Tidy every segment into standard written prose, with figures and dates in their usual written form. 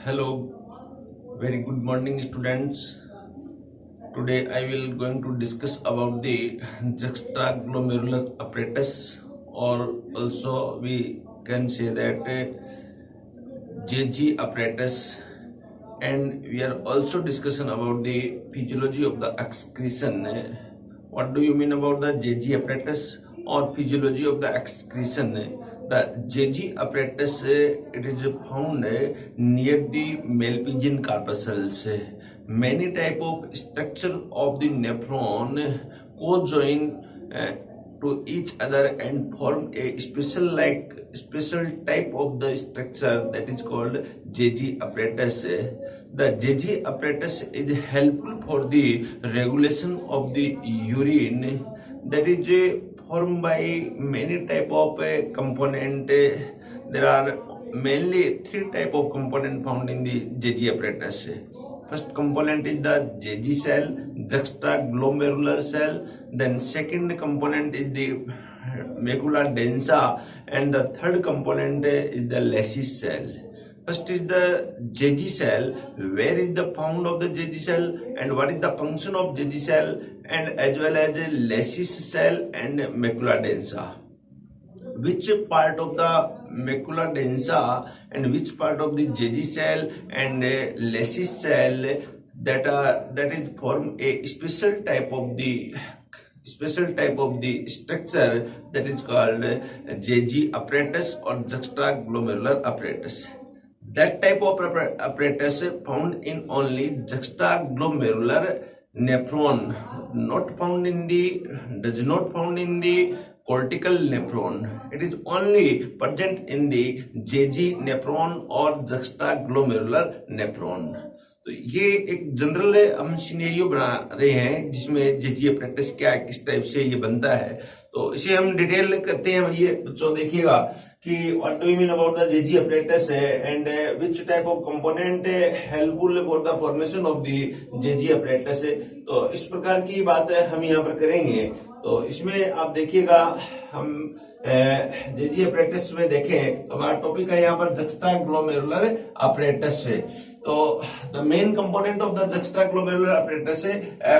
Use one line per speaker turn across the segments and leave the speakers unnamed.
Hello, very good morning, students. Today I will going to discuss about the juxtaglomerular apparatus, or also we can say that JG apparatus, and we are also discussing about the physiology of the excretion. What do you mean about the JG apparatus or physiology of the excretion? The JG apparatus it is found near the Malpighian corpuscles. Many type of structure of the nephron co-join to each other and form a special type of the structure that is called JG apparatus. The JG apparatus is helpful for the regulation of the urine that is formed by many type of component. There are mainly three type of component found in the JG apparatus. First component is the JG cell, juxtaglomerular cell. Then second component is the macula densa, and the third component is the Lassis cell. First is the JG cell. Where is the found of the JG cell and what is the function of JG cell, and as well as Lassis cell and macula densa. Which part of the macula densa and which part of the JG cell and Lassis cell that is form a special type of the structure that is called JG apparatus or juxtaglomerular apparatus. That type of apparatus found in only juxtaglomerular nephron, does not found in the cortical nephron. It is only present in the JG nephron or juxtaglomerular nephron. तो ये एक general हम scenario बना रहे हैं जिसमें जेजी apparatus क्या है, किस टाइप से ये बनता है, तो इसे हम डिटेल करते हैं। ये बच्चों देखिएगा कि what do you mean about the JG apparatus and which type of component helpful for the formation of the JG apparatus। तो इस प्रकार की बात हम यहाँ पर करेंगे। तो इसमें आप देखिएगा, हम जेजी apparatus में देखें, हमारा टॉपिक है यहाँ पर juxtaglomerular apparatus है। तो the main component of the juxtaglomerular apparatus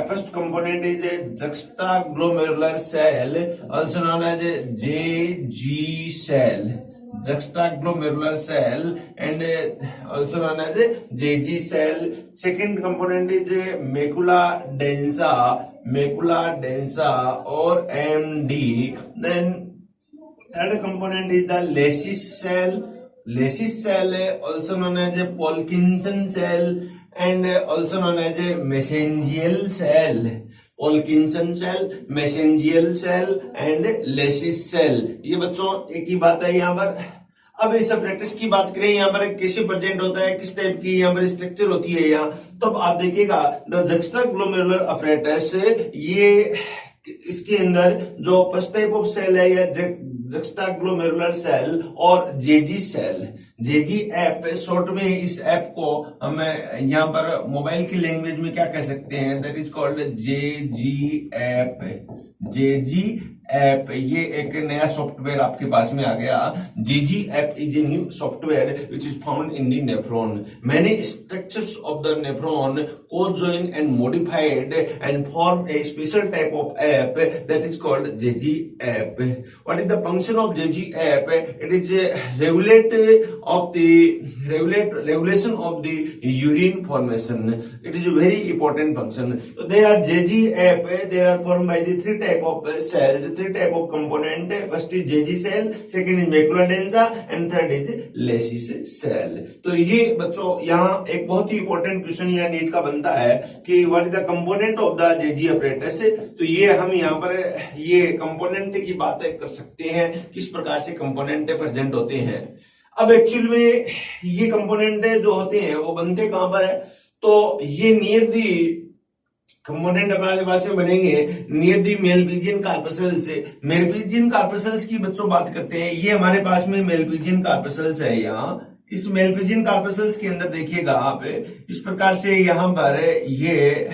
first component is a juxtaglomerular cell, also known as a JG cell, juxtaglomerular cell, and also known as a JG cell. Second component is a macula densa or MD. Then third component is the Lassis cell, also known as a Purkinje cell, and also known as a mesangial cell. Purkinje cell, mesangial cell, and Lassis cell। ये बच्चों एक ही बात है यहाँ पर। अब इस apparatus की बात करें, यहाँ पर कैसे प्रेजेंट होता है, किस टाइप की यहाँ पर स्ट्रक्चर होती है यहाँ, तो आप देखिएगा द juxtaglomerular apparatus, ये इसके अंदर जो फर्स्ट टाइप ऑफ सेल है या juxtaglomerular सेल और जेजी सेल, जेजी ऐप शॉर्ट में, इस ऐप को हम यहाँ पर मोबाइल की लैंग्वेज में क्या कह सकते हैं, that is called JG app. JG app ये एक नया सॉफ्टवेयर आपके पास में आ गया। JG app is a new software which is found in the nephron. Many structures of the nephron co-join and modified and form a special type of app that is called JG app. What is the function of JG app? It is a regulation of the urine formation. It is a very important function. So there are JG app, they are formed by the three type of cells, three type of component. First is JG cell, second is macula densa, and third is Lassis cell। तो ये बच्चों यहाँ एक बहुत ही important question यहाँ NEET का बनता है कि what is the component of the JG apparatus। तो ये हम यहाँ पर ये कंपोनेंट की बातें कर सकते हैं, किस प्रकार से कंपोनेंट प्रेजेंट होते हैं। अब एक्चुअल में ये कंपोनेंट जो होते हैं वो बनते कहां पर है, तो ये नियर दी कंपोनेंट हमारे पास में बनेंगे नियर दी मेलपिजियन कार्पसल्स से। मेलपिजियन कार्पसल्स की बच्चों बात करते हैं, ये हमारे पास में मेलपिजियन कार्पसल्स है। यहाँ इस मेलपिजियन कार्पसल्स के अंदर देखिएगा आप, इस प्रकार से यहाँ पर ये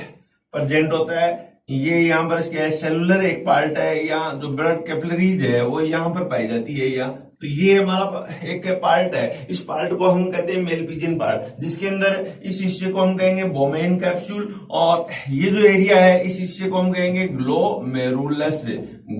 प्रेजेंट होता है। ये यहाँ पर क्या है, सेलुलर एक पार्ट है, यहाँ जो ब्लड कैपिलरीज है वो यहाँ पर पाई जाती है। यहाँ तो ये हमारा एक पार्ट है, इस पार्ट को हम कहते हैं मेल पिजन पार्ट, जिसके अंदर इस हिस्से को हम कहेंगे बोमेन कैप्सूल, और ये जो एरिया है इस हिस्से को हम कहेंगे ग्लोमेरुलस,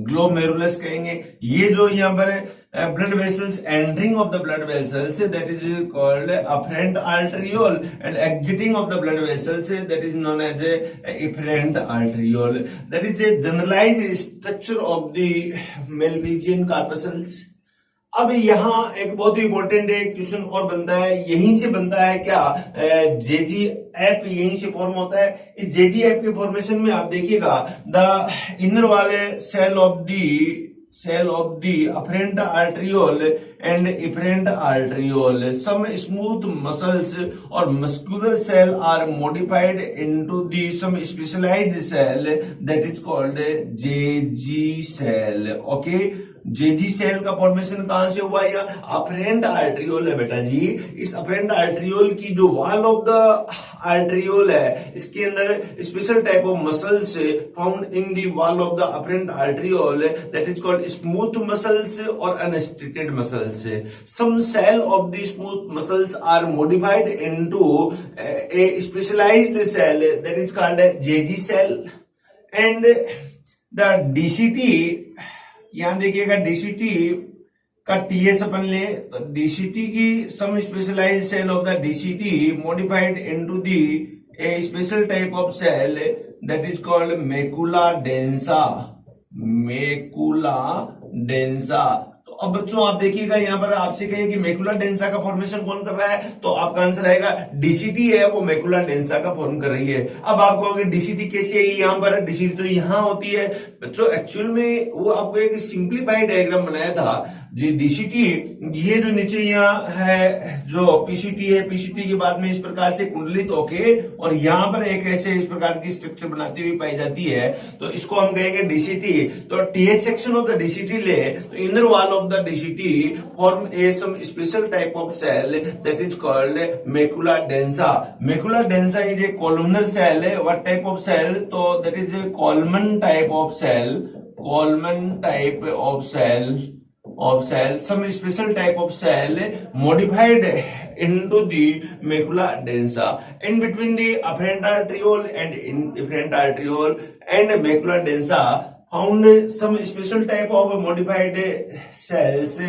ग्लोमेरुलस कहेंगे। ये जो यहाँ पर blood vessels, entering of the blood vessels, that is called afferent arteriole, and exiting of the blood vessels, that is known as efferent arteriole. That is a generalized structure of the Malpighian corpuscles. अब यहाँ एक बहुत ही important question और बनता है, यहीं से बनता है क्या, जेजी एप यहीं से फॉर्म होता है। इस जेजी एप के फॉर्मेशन में आप देखिएगा द इनर वाले cell of the afferent arteriole and efferent arteriole, some smooth muscles or muscular cell are modified into the some specialized cell that is called JG cell. Okay, JG cell का formation कहां से हुआ, या afferent arteriole है बेटा जी। इस afferent arteriole की जो वॉल ऑफ द आर्ट्रियोल है, इसके अंदर special type of muscles found in the wall of the afferent arteriole, that is called smooth muscles और unstriated muscles. Some cell of the smooth muscles are modified into a specialised cell that is called JG cell, and the DCT, यहां देखिएगा DCT का TS अपन ले, तो DCT की some specialised cell of the DCT modified into the a special type of cell that is called macula densa, macula densa. तो अब बच्चों आप देखिएगा यहाँ पर आपसे कहे कि मैकुला डेंसा का फॉर्मेशन कौन कर रहा है, तो आपका आंसर आएगा डीसीटी है, वो मैकुला डेंसा का फॉर्म कर रही है। अब आप कहोगे डीसीटी कैसे है, यहाँ पर डीसीटी तो यहाँ होती है बच्चों। एक्चुअल में वो आपको एक सिंप्लीफाइड डायग्राम बनाया था जी। डीसीटी ये जो नीचे यहाँ है जो पीसीटी है, पीसीटी के बाद में इस प्रकार से कुंडलित होके और यहाँ पर एक ऐसे इस प्रकार की स्ट्रक्चर बनाती हुई पाई जाती है, तो इसको हम कहेंगे डीसीटी। तो TS section of the DCT ले, तो inner wall of the DCT form a some special type of cell that is called macula densa. Macula densa is a columnar cell है। व्हाट टाइप ऑफ सेल, तो that is a column type of cell, column type of cell, some special type of cell modified into the macula densa, in between the afferent arteriole and efferent arteriole and macula densa found some special type of modified cells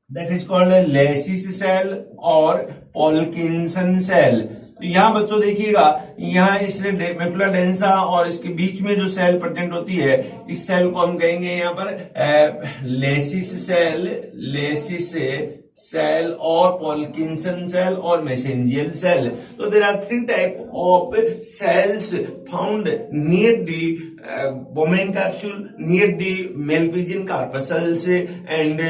that is called Lassis cell or Purkinson cell। तो यहाँ बच्चों देखिएगा, यहाँ इस macula densa और इसके बीच में जो सेल प्रेजेंट होती है, इस सेल को हम कहेंगे यहाँ पर लेसिस सेल, लेसिस सेल और पॉल्किंसन सेल और मेसेंजियल सेल। तो there are three type of cells found near the Bowman capsule, near the Malpighian corpuscles, and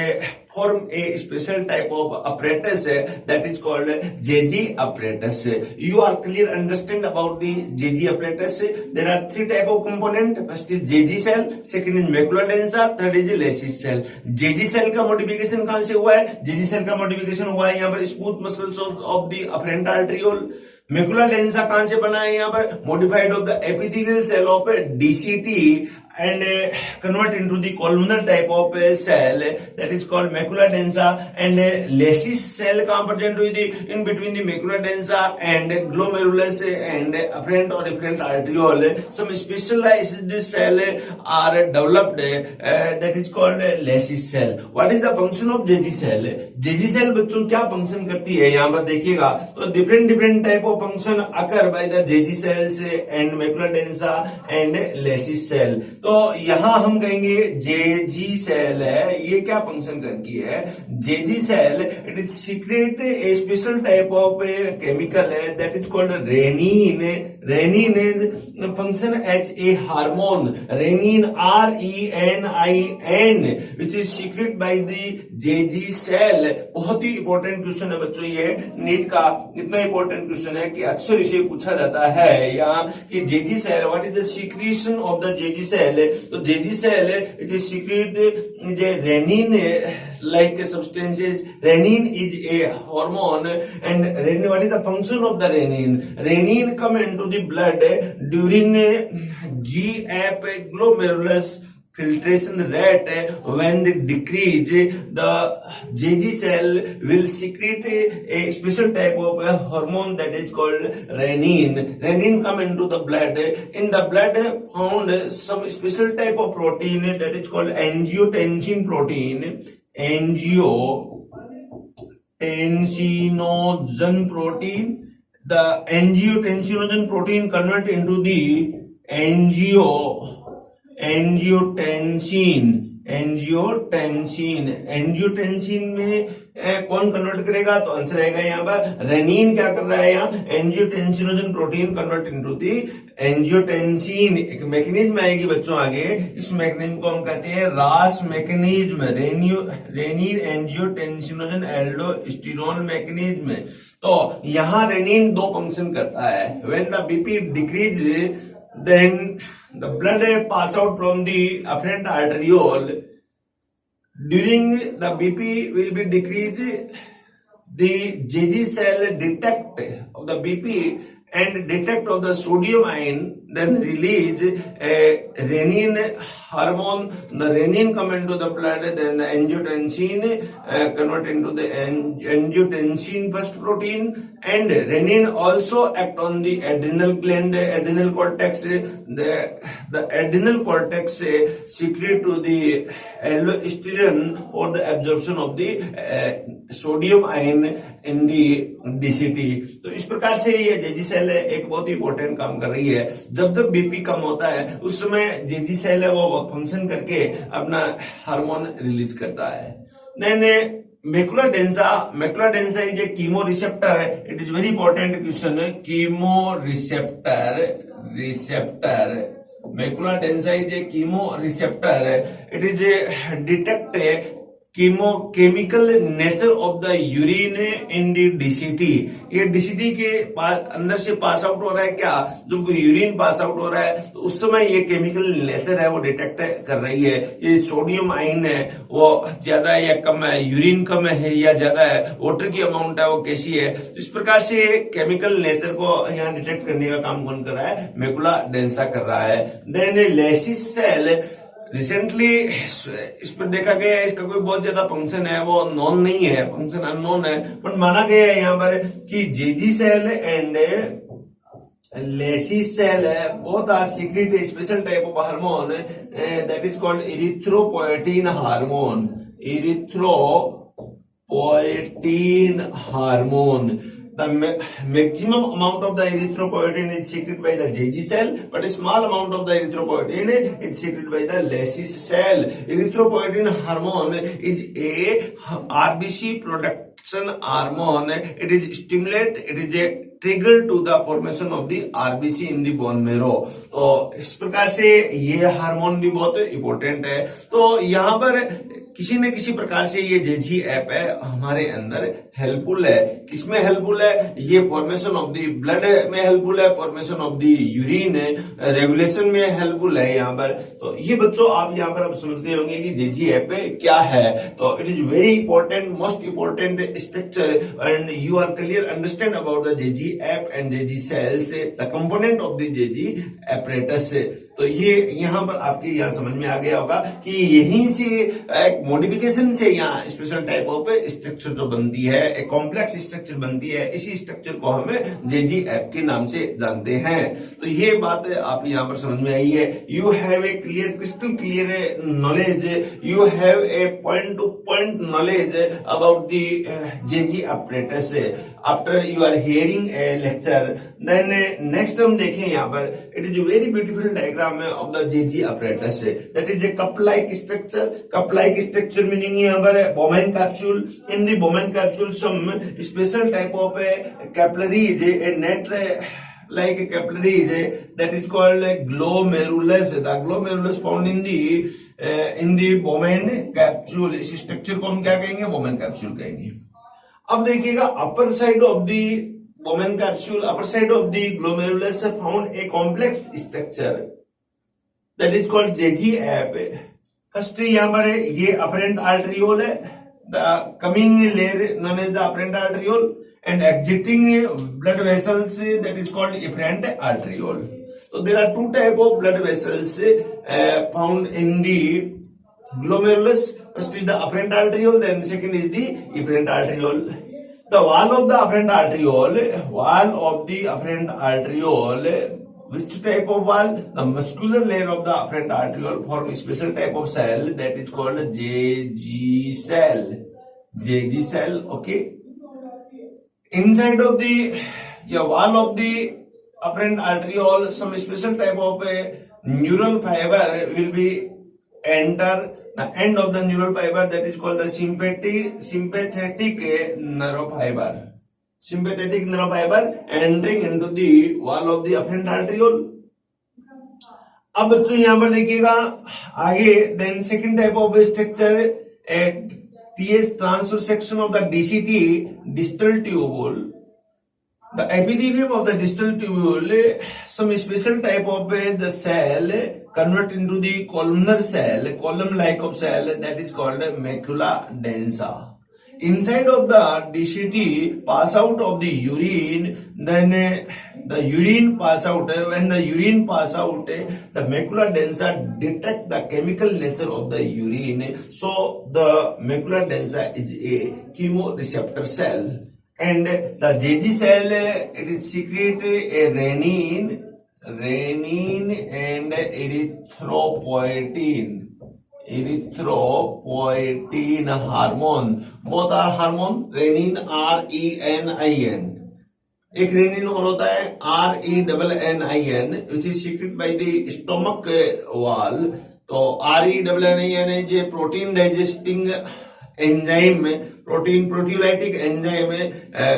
form a special type of apparatus that is called JG apparatus. You are clear understand about the JG apparatus. There are three type of component. First is JG cell, second is macula densa, third is Lassis cell. JG cell का modification कहां से हुआ है? JG cell का modification हुआ है यहाँ पर smooth muscles of the afferent arteriole। Macula densa कहां से बना है यहाँ पर? Modified of the epithelial cell of DCT and convert into the columnar type of cell that is called macula densa, and Lassis cell कहां present हुई थी? In between the macula densa and glomerulus and afferent or efferent arteriole, some specialized cell are developed that is called Lassis cell. What is the function of JG cell? JG cell बच्चों क्या function करती है यहाँ पर देखिएगा, तो different type of function occur by the JG cells and macula densa and Lassis cell। तो यहां हम कहेंगे जेजी सेल है, ये क्या फंक्शन करती है? JG cell it is secret a special type of chemical है that is called renin. Renin is function as a hormone, renin RENIN which is secret by the JG cell. बहुत ही important question है बच्चों, ये NEET का इतना important question है कि अक्सर इसे पूछा जाता है यहाँ कि JG cell what is the secretion of the JG cell. तो JG cell it is secret renin like substances. Renin is a hormone, and renin, what is the function of the renin? Renin come into the blood during GF glomerulus filtration rate when they decrease, the JG cell will secrete a special type of a hormone that is called renin. Renin come into the blood. In the blood found some special type of protein that is called angiotensin protein. Angiotensinogen protein. The angiotensinogen protein convert into the angiotensin में कौन convert करेगा? तो answer आएगा यहाँ पर rennin क्या कर रहा है, यहाँ angiotensinogen protein convert into the angiotensin. एक मैकेनिज्म आएगी बच्चों आगे, इस मैकेनिज्म को हम कहते हैं RAAS mechanism, renin angiotensinogen aldosterone mechanism. तो यहाँ रेनिन दो फंक्शन करता है। When the BP decrease, then the blood pass out from the afferent arteriole. During the BP will be decreased, the JG cell detect of the BP and detect of the sodium ion, then release a renin hormone. The renin come into the blood, then the angiotensin convert into the angiotensin first protein, and renin also act on the adrenal gland, adrenal cortex. The adrenal cortex secrete to the aldosterone for the absorption of the sodium ion in the DCT. तो इस प्रकार से ये JG cell एक बहुत ही important काम कर रही है। जब जब बीपी कम होता है उस समय जेजी सेल है वो फंक्शन करके अपना हार्मोन रिलीज करता है। Then macula densa is a chemoreceptor. It is very important question. Chemoreceptor macula densa is a chemoreceptor. It is detect chemical nature of the urine in the DCT. ये DCT के अंदर से pass out हो रहा है क्या, जब urine pass out हो रहा है तो उस समय ये केमिकल नेचर है वो डिटेक्ट कर रही है। ये सोडियम आयन है वो ज्यादा है या कम है, यूरिन कम है या ज्यादा है, वाटर की अमाउंट है वो कैसी है। तो इस प्रकार से केमिकल नेचर को यहाँ डिटेक्ट करने का काम कौन कर रहा है? मैकुला डेंसा कर रहा है। देन लेसिस सेल रिसेंटली इस पर देखा गया है, इसका कोई बहुत ज्यादा फंक्शन है वो नॉन नहीं है, फंक्शन अननोन है, बट माना गया है यहाँ पर कि JG cell and lacis cell both are secrete a special type of hormone that is called erythropoietin hormone. Erythropoietin hormone. The maximum amount of the erythropoietin is secreted by the JG cell, but a small amount of the erythropoietin is secreted by the Lecis cell. Erythropoietin hormone is a RBC production hormone. It is stimulate. It is a trigger to the formation of the RBC in the bone marrow. तो इस प्रकार से ये hormone भी बहुत important है। तो यहाँ पर किसी न किसी प्रकार से ये जेजी ऐप है हमारे अंदर हेल्पफुल है। किसमें हेल्पफुल है? ये फॉर्मेशन ऑफ द ब्लड में हेल्पफुल है, formation of the urine regulation में हेल्पफुल है यहाँ पर। तो ये बच्चों आप यहाँ पर अब समझ गए होंगे कि जेजी ऐप क्या है। तो it is very important, most important structure and you are clear understand about the JG app and JG cells, the component of the JG apparatus. तो ये यहाँ पर आपके यहाँ समझ में आ गया होगा कि यहीं से एक मॉडिफिकेशन से यहाँ स्पेशल टाइप ऑफ स्ट्रक्चर जो बनती है, एक कॉम्प्लेक्स स्ट्रक्चर बनती है, इसी स्ट्रक्चर को हम जेजी ऐप के नाम से जानते हैं। तो ये बात आप यहाँ पर समझ में आई है। You have a clear crystal clear knowledge, you have a point to point knowledge about the JG apparatus after you are hearing a lecture. Then next हम देखें यहाँ पर, it is very beautiful diagram of the JG apparatus, that is a cup-like structure. Cup-like structure meaning यहाँ पर Bowman capsule. In the Bowman capsule, some special type of capillaries, a net-like capillaries that is called glomerulus. The glomerulus found in the Bowman capsule. इस structure को हम क्या कहेंगे? Bowman capsule कहेंगे। अब देखिएगा upper side of the Bowman capsule, upper side of the glomerulus found a complex structure that is called JG app. First यहाँ पर ये apparent arteriole है, the coming layer known as the apparent arteriole and exiting blood vessels that is called efferent arteriole. So there are two type of blood vessels found in the glomerulus. First is the afferent arteriole, then second is the efferent arteriole. The wall of the afferent arteriole, which type of wall? The muscular layer of the afferent arteriole form a special type of cell that is called JG cell. JG cell, okay. Inside of the wall of the afferent arteriole, some special type of neural fiber will be enter the end of the neural fiber, that is called the sympathetic nerve fiber. Sympathetic nerve fiber entering into the wall of the afferent arteriole. अब बच्चों यहाँ पर देखिएगा आगे, then second type of structure TS transverse section of the DCT, distal tubule. The epithelium of the distal tubule, some special type of the cell convert into the columnar cell, column-like of cell, that is called macula densa. Inside of the DCT pass out of the urine, then the urine pass out. When the urine pass out, the macula densa detect the chemical nature of the urine. So the macula densa is a chemoreceptor cell. And the JG cell, it is secrete a renin and erythropoietin hormone. Both are hormone, renin, RENIN. एक rennin और होता है RENNIN, which is secreted by the stomach wall. तो RENNIN है जो protein digesting enzyme, proteolytic enzyme,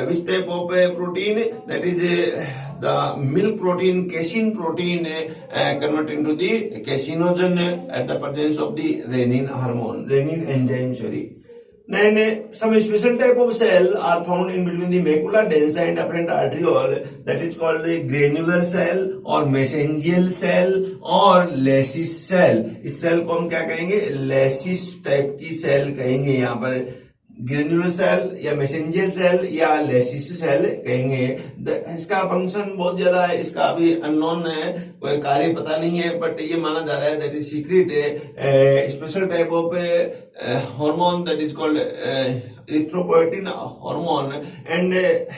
which type of protein? That is the milk protein, casein protein, convert into the caseinogen at the presence of the renin hormone, renin enzyme, sorry. Then some special type of cell are found in between the macula densa and afferent arteriole, that is called the granular cell or mesangial cell or Lassis cell. इस cell को हम क्या कहेंगे? Lassis type की cell कहेंगे. यहाँ पर granular cell या मैसेंजर सेल या Lassis सेल कहेंगे. इसका फंक्शन बहुत ज्यादा है, इसका अभी अननोन है, कोई कार्य पता नहीं है, बट ये माना जा रहा है that is secret special type of hormone that is called erythropoietin hormone, and it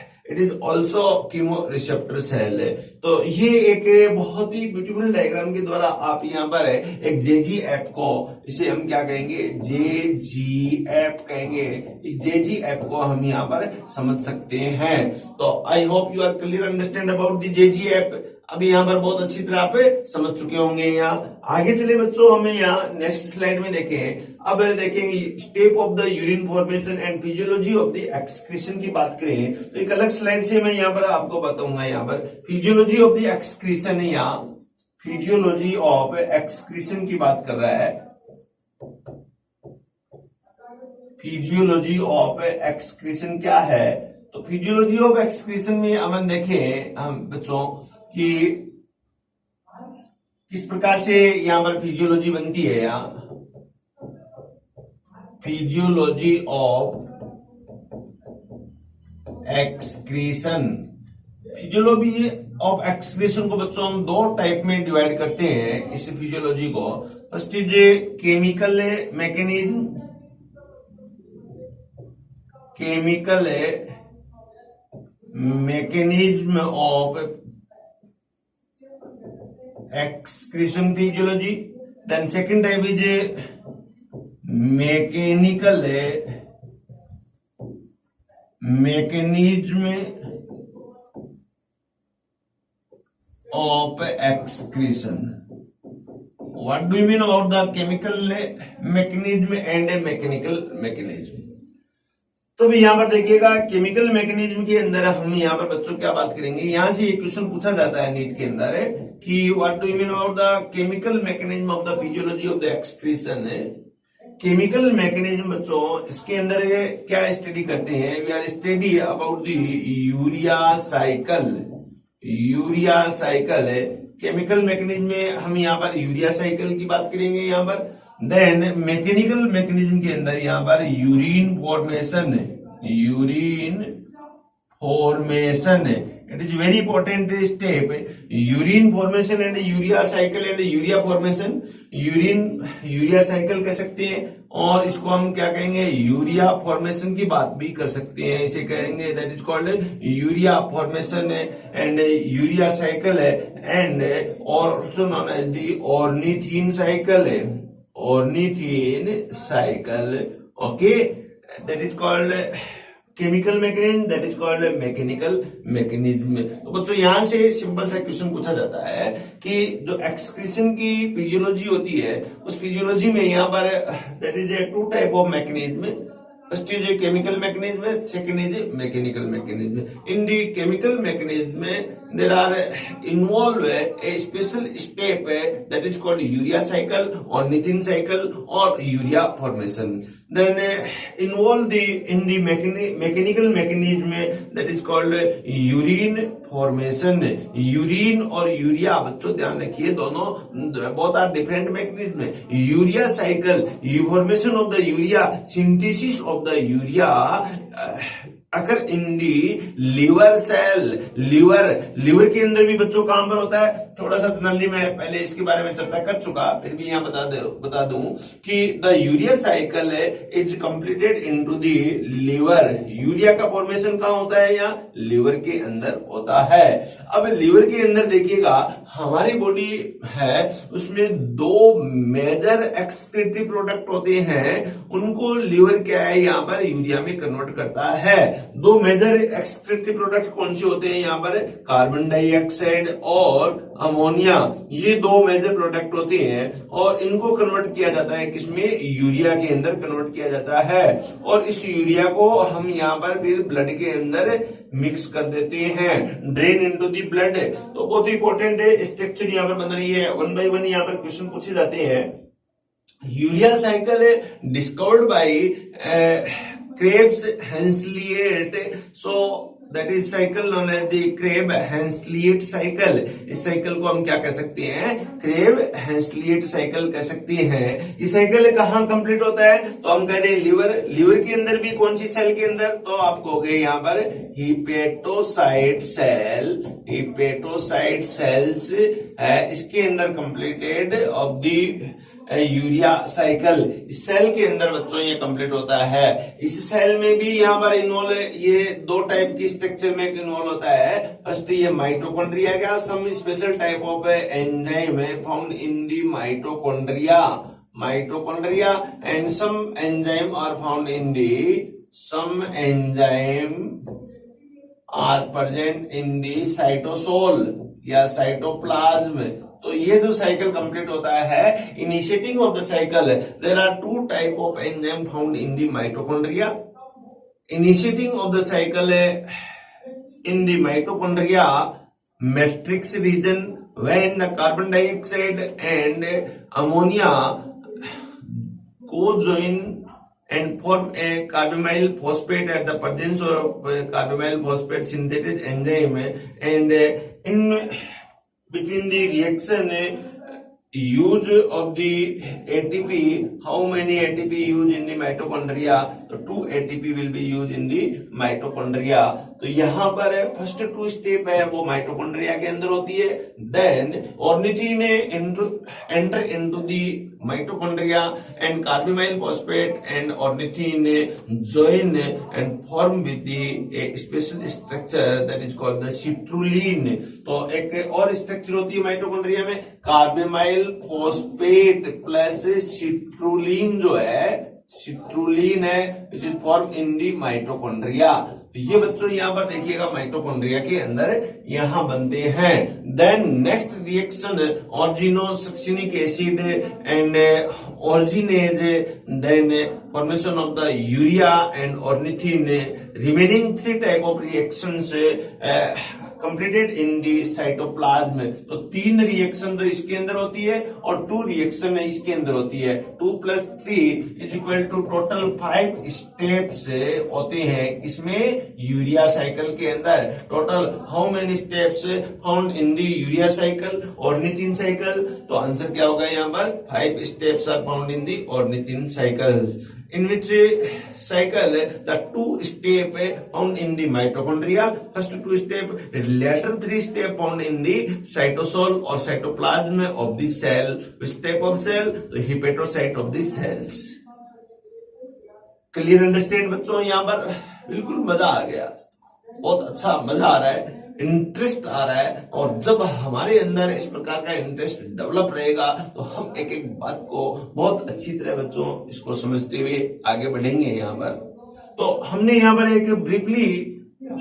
is also chemoreceptor cell. तो ये एक बहुत ही ब्यूटीफुल डायग्राम के द्वारा आप यहाँ पर एक जेजी ऐप को, इसे हम क्या कहेंगे? जेजी ऐप कहेंगे. इस जेजी ऐप को हम यहाँ पर समझ सकते हैं. तो I hope you are clear understand about the JG app. अभी यहाँ पर बहुत अच्छी तरह पे समझ चुके होंगे. यहाँ आगे चले बच्चों, हमें यहाँ नेक्स्ट स्लाइड में देखें. अब देखेंगे step of the urine formation and physiology of the excretion की बात करें तो एक अलग स्लाइड से मैं यहाँ पर आपको बताऊंगा. यहाँ पर फिजियोलॉजी ऑफ द एक्सक्रीशन है, यहाँ फिजियोलॉजी ऑफ एक्सक्रीशन की बात कर रहा है. फिजियोलॉजी ऑफ एक्सक्रीशन क्या है? तो फिजियोलॉजी ऑफ एक्सक्रीशन में हम देखें हम बच्चों कि किस प्रकार से यहां पर फिजियोलॉजी बनती है. यहाँ physiology of excretion. Physiology of excretion को बच्चों हम दो टाइप में डिवाइड करते हैं इस फिजियोलॉजी को. First is chemical mechanism, chemical mechanism of excretion physiology. Then second type is mechanical mechanism of excretion. What do you mean about the chemical mechanism and mechanical mechanism? तो भी यहाँ पर देखिएगा केमिकल मैकेनिज्म के अंदर हम यहाँ पर बच्चों क्या बात करेंगे. यहाँ से एक क्वेश्चन पूछा जाता है नीट के अंदर है कि what do you mean about the chemical mechanism of the physiology of the excretion. Chemical mechanism बच्चों इसके अंदर क्या स्टडी करते हैं? We are study about the urea cycle. Urea cycle chemical mechanism में हम यहाँ पर यूरिया साइकिल की बात करेंगे यहाँ पर. देन मैकेनिकल मैकेनिज्म के अंदर यहाँ पर urine formation It is very important step. Urine formation and urea cycle and urea formation. Urea cycle कह सकते हैं और इसको हम क्या कहेंगे, यूरिया फॉर्मेशन की बात भी कर सकते हैं. इसे कहेंगे that is called urea formation and urea cycle है and also known as the ornithine cycle है. Ornithine cycle. Okay, that is called chemical mechanism, that is called mechanical mechanism. तो बच्चों यहां से सिंपल सा क्वेश्चन पूछा जाता है कि जो एक्सक्रीशन की फिजियोलॉजी होती है उस फिजियोलॉजी में यहाँ पर that is a two type of mechanism. First is chemical mechanism, second is mechanical mechanism. In the chemical mechanism में there are involve a special step that is called urea cycle or ornithine cycle or urea formation. Then involve in the mechanical mechanism that is called urine formation. Urine और urea बच्चों ध्यान रखिए दोनों बहुत are different mechanism. Urea cycle, formation of the urea, synthesis of the urea occur in the liver cell. Liver के अंदर भी बच्चों काम पर होता है. थोड़ा सा जनरली मैं पहले इसके बारे में चर्चा कर चुका, फिर भी यहाँ बता दूं कि the urea cycle is completed into the liver. Urea का फॉर्मेशन कहाँ होता है, यहाँ लिवर के अंदर होता है. अब लिवर के अंदर देखिएगा हमारी बॉडी है उसमें दो मेजर एक्सक्रीटरी प्रोडक्ट होते हैं, उनको लिवर क्या है यहाँ पर यूरिया में कन्वर्ट करता है. दो मेजर एक्सक्रीटरी प्रोडक्ट कौन से होते हैं यहाँ पर, कार्बन डाइऑक्साइड और अमोनिया. ये दो मेजर प्रोडक्ट होते हैं और इनको कन्वर्ट किया जाता है किसमें, यूरिया के अंदर कन्वर्ट किया जाता है. और इस यूरिया को हम यहाँ पर फिर ब्लड के अंदर मिक्स कर देते हैं, ड्रेन इनटू दी ब्लड. तो बहुत इंपॉर्टेंट है स्ट्रक्चर यहाँ पर बन रही है. वन बाय वन यहाँ पर क्वेश्चन पूछे जाते हैं. Urea cycle discovered by Krebs Henseleit. So that is cycle known as the Krebs-Henschelidt cycle. इस साइकिल को हम क्या कह सकते हैं, Krebs-Henschelidt साइकिल कह सकते हैं. ये साइकिल कहाँ कंप्लीट होता है, तो हम कह रहे हैं लिवर के अंदर भी. कौन सी सेल के अंदर, तो आपको हो गए यहाँ पर हिपेटोसाइट सेल्स है, इसके अंदर completed of the urea cycle. इस सेल के अंदर बच्चों ये कंप्लीट होता है. इस सेल में भी यहाँ पर इन्वॉल्व ये दो टाइप की स्ट्रक्चर में इन्वॉल्व होता है. फर्स्ट ये माइटोकॉन्ड्रिया का some special type of enzyme है found in the mitochondria and some enzyme are found in the are present in the cytosol या साइटोप्लाज्म. तो ये जो साइकिल कंप्लीट होता है, initiating of the cycle there are two type of enzyme found in the mitochondria. Initiating of the cycle in the mitochondria matrix region when the carbon dioxide and ammonia को join and form a carbamyl phosphate at the presence of carbamyl phosphate synthesis enzyme and in between the reaction use of the ATP. How many ATP used in the mitochondria? तो 2 ATP will be used in the mitochondria. तो यहाँ पर first 2 step है वो mitochondria के अंदर होती है. Then ornithine enter into the mitochondria and carbamyl phosphate and ornithine join and form with the special structure that is called the citrulline. तो एक और स्ट्रक्चर होती है माइटोकॉन्ड्रिया में, कार्बामाइल फॉस्फेट प्लस सिट्रुलिन जो है, सिट्रुलिन है which is form in the mitochondria. तो ये बच्चों यहाँ पर देखिएगा माइटोकॉन्ड्रिया के अंदर यहाँ बनते हैं. Then next reaction argininosuccinic acid and arginase, then formation of the urea and ornithine. Remaining 3 type of reactions completed in the cytoplasm. तो 3 रिएक्शन तो इसके अंदर होती है और 2 रिएक्शन इसके अंदर होती है. 2 + 3 is equal to total 5 steps होते हैं इसमें यूरिया साइकिल के अंदर. Total how many steps found in the urea cycle, ornithine cycle. तो आंसर क्या होगा यहाँ पर, 5 steps are found in the ornithine cycle. in which cycle the two step found in the mitochondria, first two step, later three step found in the cytosol or cytoplasm of the cell. Which type of cell? The hepatocyte of the cells. Clear understand बच्चों? यहाँ पर बिल्कुल मजा आ गया, बहुत अच्छा मजा आ रहा है, इंटरेस्ट आ रहा है। और जब हमारे अंदर इस प्रकार का इंटरेस्ट डेवलप रहेगा तो हम एक एक बात को बहुत अच्छी तरह बच्चों इसको समझते हुए आगे बढ़ेंगे। यहाँ पर तो हमने यहाँ पर एक ब्रीफली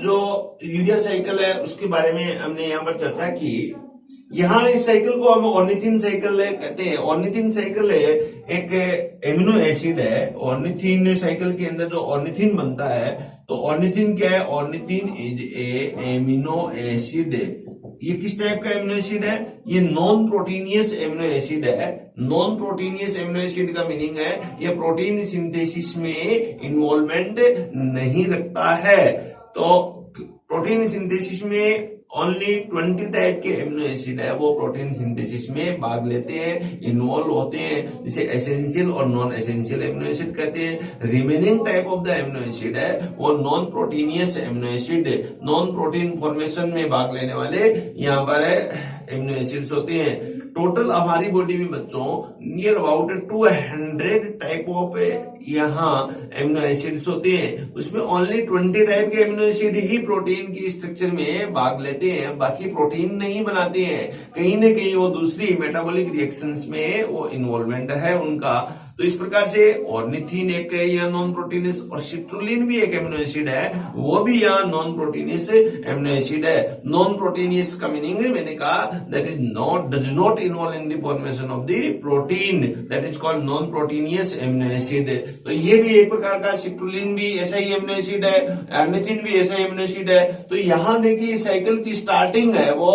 जो यूरिया साइकिल है उसके बारे में हमने यहाँ पर चर्चा की। यहाँ इस साइकिल को हम ऑर्निथिन साइकिल कहते हैं। ऑर्निथिन साइकिल एक एमिनो एसिड है। ऑर्निथिन साइकिल के अंदर जो ऑर्निथिन बनता है, तो ऑर्निथिन क्या है? Ornithine is a amino acid. ये किस टाइप का एमिनो एसिड है? ये नॉन प्रोटीनियस एमिनो एसिड है। नॉन प्रोटीनियस एमिनो एसिड का मीनिंग है ये प्रोटीन सिंथेसिस में इन्वॉल्वमेंट नहीं रखता है। तो प्रोटीन सिंथेसिस में ओनली 20 टाइप के एमिनो एसिड है वो प्रोटीन सिंथेसिस में भाग लेते हैं, इन्वॉल्व होते हैं, जिसे एसेंशियल और नॉन एसेंशियल एमिनो एसिड कहते हैं। Remaining type of the amino acid है वो non proteinaceous amino acid, non protein formation में भाग लेने वाले यहाँ पर एमिनो एसिड्स होते हैं। टोटल हमारी बॉडी में बच्चों नियर अबाउट 200 टाइप ऑफ यहाँ एमिनो एसिड्स होते हैं। उसमें ओनली 20 टाइप के एमिनो एसिड ही प्रोटीन की स्ट्रक्चर में भाग लेते हैं, बाकी प्रोटीन नहीं बनाते हैं। कहीं न कहीं वो दूसरी मेटाबॉलिक रिएक्शंस में वो इन्वॉल्वमेंट है उनका। तो इस प्रकार से ऑर्निथिन एक या नॉन प्रोटीनियस और सिट्रुलिन भी एक एमिनो एसिड है, वो भी यहाँ नॉन प्रोटीनियस एमिनो एसिड है। नॉन प्रोटीनियस का मीनिंग मैंने कहा that is not does not involve in the formation of the protein, that is called non proteinaceous amino acid. तो ये भी एक प्रकार का, सिट्रुलिन भी ऐसा ही एमिनो एसिड है, ऑर्निथिन भी ऐसा एमिनो एसिड है। तो यहाँ देखिए साइकिल की स्टार्टिंग है वो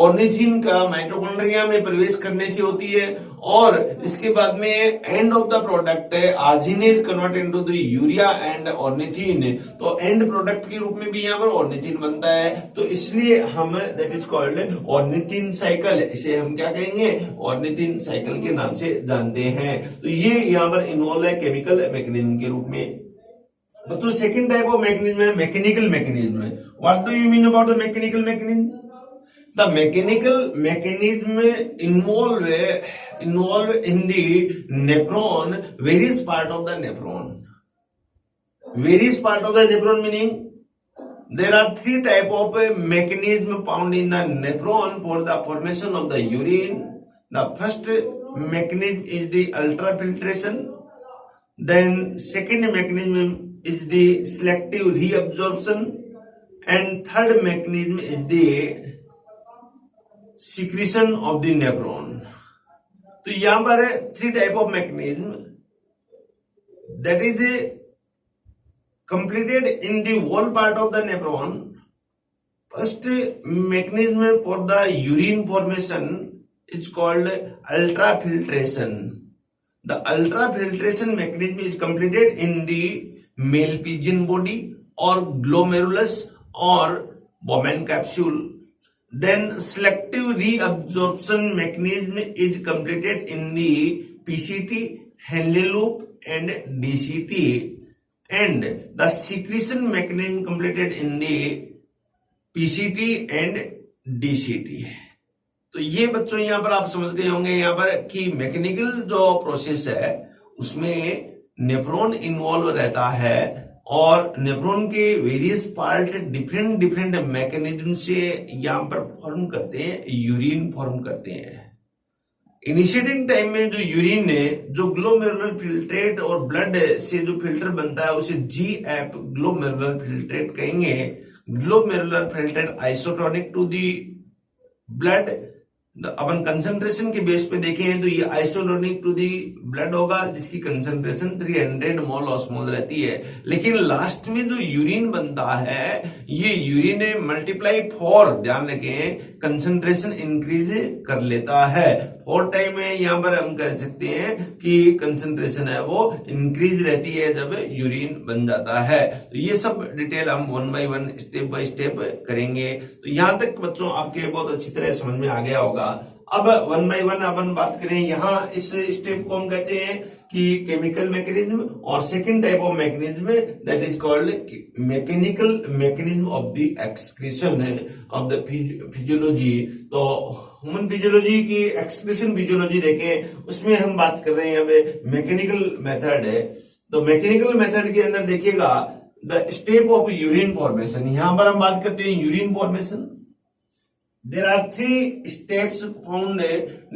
ऑर्निथिन का माइटोकॉन्ड्रिया में प्रवेश करने से होती है और इसके बाद में एंड ऑफ द प्रोडक्ट है arginase convert into the urea and ornithine. तो एंड प्रोडक्ट के रूप में भी यहाँ पर ऑर्निथिन बनता है। तो इसलिए हम that is called ornithine cycle, इसे हम क्या कहेंगे? ऑर्निथिन साइकिल के नाम से जानते हैं। तो ये यहाँ पर इन्वॉल्व है केमिकल मैकेनिज्म के रूप में। बच्चों सेकंड टाइप ऑफ मैकेनिज्म है mechanical mechanism. What do you mean about the mechanical mechanism? The mechanical mechanism involve in the nephron, various part of the nephron. Various part of the nephron meaning there are 3 type of mechanism found in the nephron for the formation of the urine. The first mechanism is the ultrafiltration. Then second mechanism is the selective reabsorption, and third mechanism is the secretion of the nephron. तो यहां पर 3 type of mechanism that is completed in the whole part of the nephron. First mechanism for the urine formation is called ultrafiltration. The ultrafiltration mechanism is completed in the Malpighian body और glomerulus और Bowman capsule. Then selective reabsorption mechanism is completed in the PCT, Henle loop and DCT, and the secretion mechanism completed in the PCT and DCT। तो ये बच्चों यहाँ पर आप समझ गए होंगे यहाँ पर कि मैकेनिकल जो प्रोसेस है उसमें नेफ्रॉन इन्वॉल्व रहता है और नेफ्रॉन के वेरियस पार्ट डिफरेंट मैकेनिज्म से यहाँ पर फॉर्म करते हैं, यूरिन फॉर्म करते हैं। इनिशिएटिंग टाइम में जो यूरिन है, जो ग्लोमेरुलर फिल्ट्रेट और ब्लड से जो फिल्टर बनता है उसे GF ग्लोमेरुलर फिल्ट्रेट कहेंगे। Glomerular filtrate isotonic to the blood. अपन कंसंट्रेशन के बेस पे देखें तो ये आइसोटोनिक टू दी ब्लड होगा जिसकी कंसंट्रेशन 300 मोल ऑस्मोल रहती है। लेकिन लास्ट में जो यूरिन बनता है ये यूरिन मल्टीप्लाई 4, ध्यान रखें, कंसंट्रेशन इंक्रीज कर लेता है। 4 टाइम में यहाँ पर हम कह सकते हैं कि कंसंट्रेशन है वो इंक्रीज रहती है जब यूरिन बन जाता है। तो ये सब डिटेल हम 1 by 1 स्टेप बाय स्टेप करेंगे। तो यहाँ तक बच्चों आपके बहुत अच्छी तरह समझ में आ गया होगा। अब वन बाय वन अपन बात करें, यहाँ इस स्टेप को हम कहते हैं कि केमिकल मैकेनिज्म, और second type of mechanism that is called mechanical mechanism of the excretion of the physiology. तो ह्यूमन फिजियोलॉजी की एक्सक्रीशन फिजियोलॉजी देखें, उसमें हम बात कर रहे हैं अब मैकेनिकल मेथड है। तो मैकेनिकल मेथड के अंदर देखिएगा the step of urine formation, यहां पर हम बात करते हैं urine formation. There are 3 steps found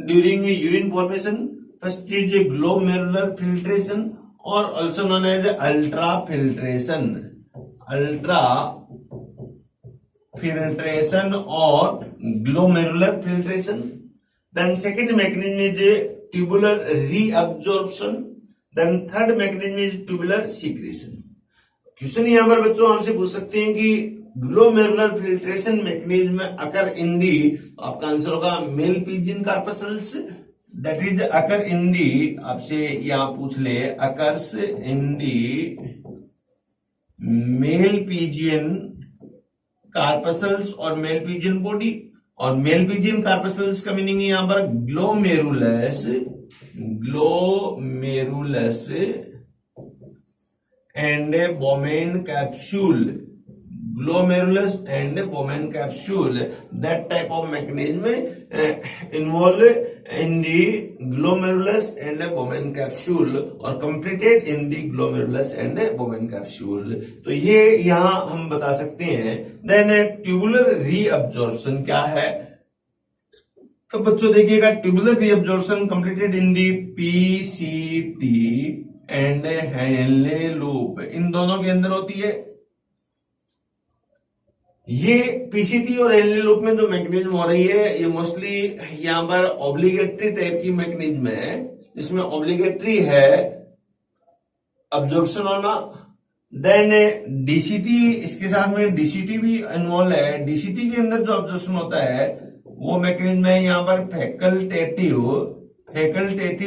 during urine formation. First is glomerular filtration or also known as ultrafiltration. Ultrafiltration or glomerular filtration. Then second mechanism is tubular reabsorption. Then third mechanism is tubular secretion. Question यहाँ पर बच्चों आपसे पूछ सकते हैं कि glomerular filtration mechanism occur in the, आपका answer होगा Malpighian corpuscles, that is occur in the, आपसे यहां पूछ ले occurs in the Malpighian corpuscles और मेल पिजियन बॉडी। और मेल पिजियन कार्पसल्स का मीनिंग यहां पर glomerulus and Bowman capsule, glomerulus and Bowman capsule, that type of mechanism involved in the glomerulus and Bowman capsule or completed in the glomerulus and Bowman capsule। तो ये यहाँ हम बता सकते हैं। Then tubular reabsorption क्या है? तो बच्चों देखिएगा tubular reabsorption completed in the PCT and Henle loop, इन दोनों के अंदर होती है। ये पीसीटी और हेनले लूप में जो मैकेनिज्म हो रही है, ये मोस्टली यहां पर ऑब्लिगेटरी टाइप की मैकेनिज्म है, जिसमें ऑब्लिगेटरी है अब्जॉर्प्शन होना। देन डीसीटी, इसके साथ में डीसीटी भी इन्वॉल्व है। डीसीटी के अंदर जो अब्जॉर्प्शन होता है वो मैकेनिज्म है यहां पर फैकल्टेटिव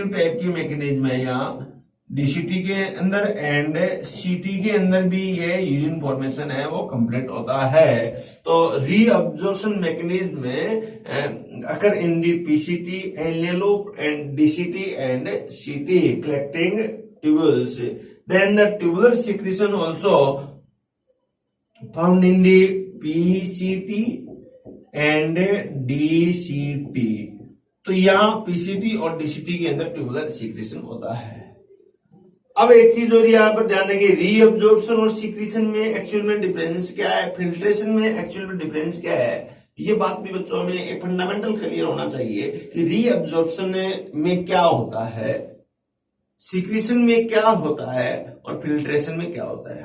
टाइप की मैकेनिज्म है यहाँ डीसीटी के अंदर, एंड सीटी के अंदर भी ये यूरिन फॉर्मेशन है वो कंप्लीट होता है। तो रीअब्जॉर्प्शन मैकेनिज्म में occur in the PCT and loop and DCT and CT collecting tubules. Then the tubular secretion also found in the PCT and DCT। तो यहाँ PCT और DCT के अंदर ट्यूबुलर सीक्रेशन होता है। अब एक चीज और यहाँ पर ध्यान रखिए, रीअब्जॉर्प्शन और सीक्रेशन में एक्चुअल में डिफरेंस क्या है, फिल्ट्रेशन में एक्चुअल में डिफरेंस क्या है, ये बात भी बच्चों में एक फंडामेंटल क्लियर होना चाहिए कि रीअब्जॉर्प्शन में क्या होता है, सीक्रेशन में क्या होता है और फिल्ट्रेशन में क्या होता है।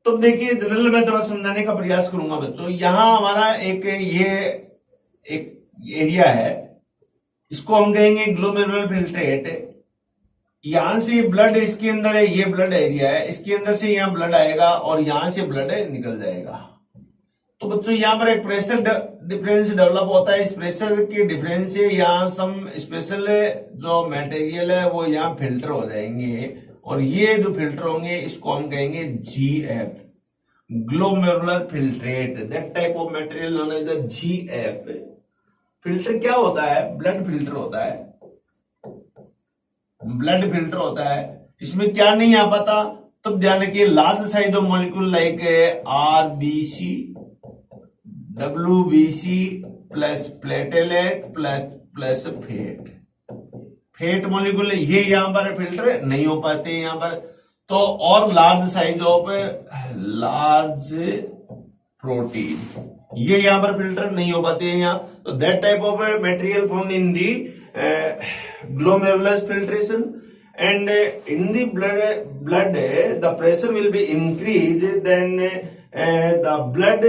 तो देखिए जनरल मैं थोड़ा समझाने का प्रयास करूंगा बच्चों। यहां हमारा एक एरिया है, इसको हम कहेंगे ग्लोमेरुलर फिल्ट्रेट। यहां से ब्लड इसके अंदर है, ये ब्लड एरिया है, इसके अंदर से यहां ब्लड आएगा और यहां से ब्लड निकल जाएगा। तो बच्चों यहां पर एक प्रेशर डिफरेंस डेवलप होता है। इस प्रेशर के डिफरेंस से यहां सम स्पेशल जो मटेरियल है वो यहां फिल्टर हो जाएंगे, और ये जो फिल्टर होंगे इसको हम कहेंगे GF, glomerular filtrate. That type of material known as the GF। Filter क्या होता है? ब्लड फिल्टर होता है, ब्लड फिल्टर होता है। इसमें क्या नहीं आ पाता, तब ध्यान रखिए large size of molecule like RBC, WBC plus platelet plus fat molecule, ये यहां पर फिल्टर नहीं हो पाते हैं यहां पर। तो और large size of large protein, ये यहां पर फिल्टर नहीं हो पाते हैं यहाँ। तो that type of material found in the glomerulus filtration, and in the blood the pressure will be increased, then the blood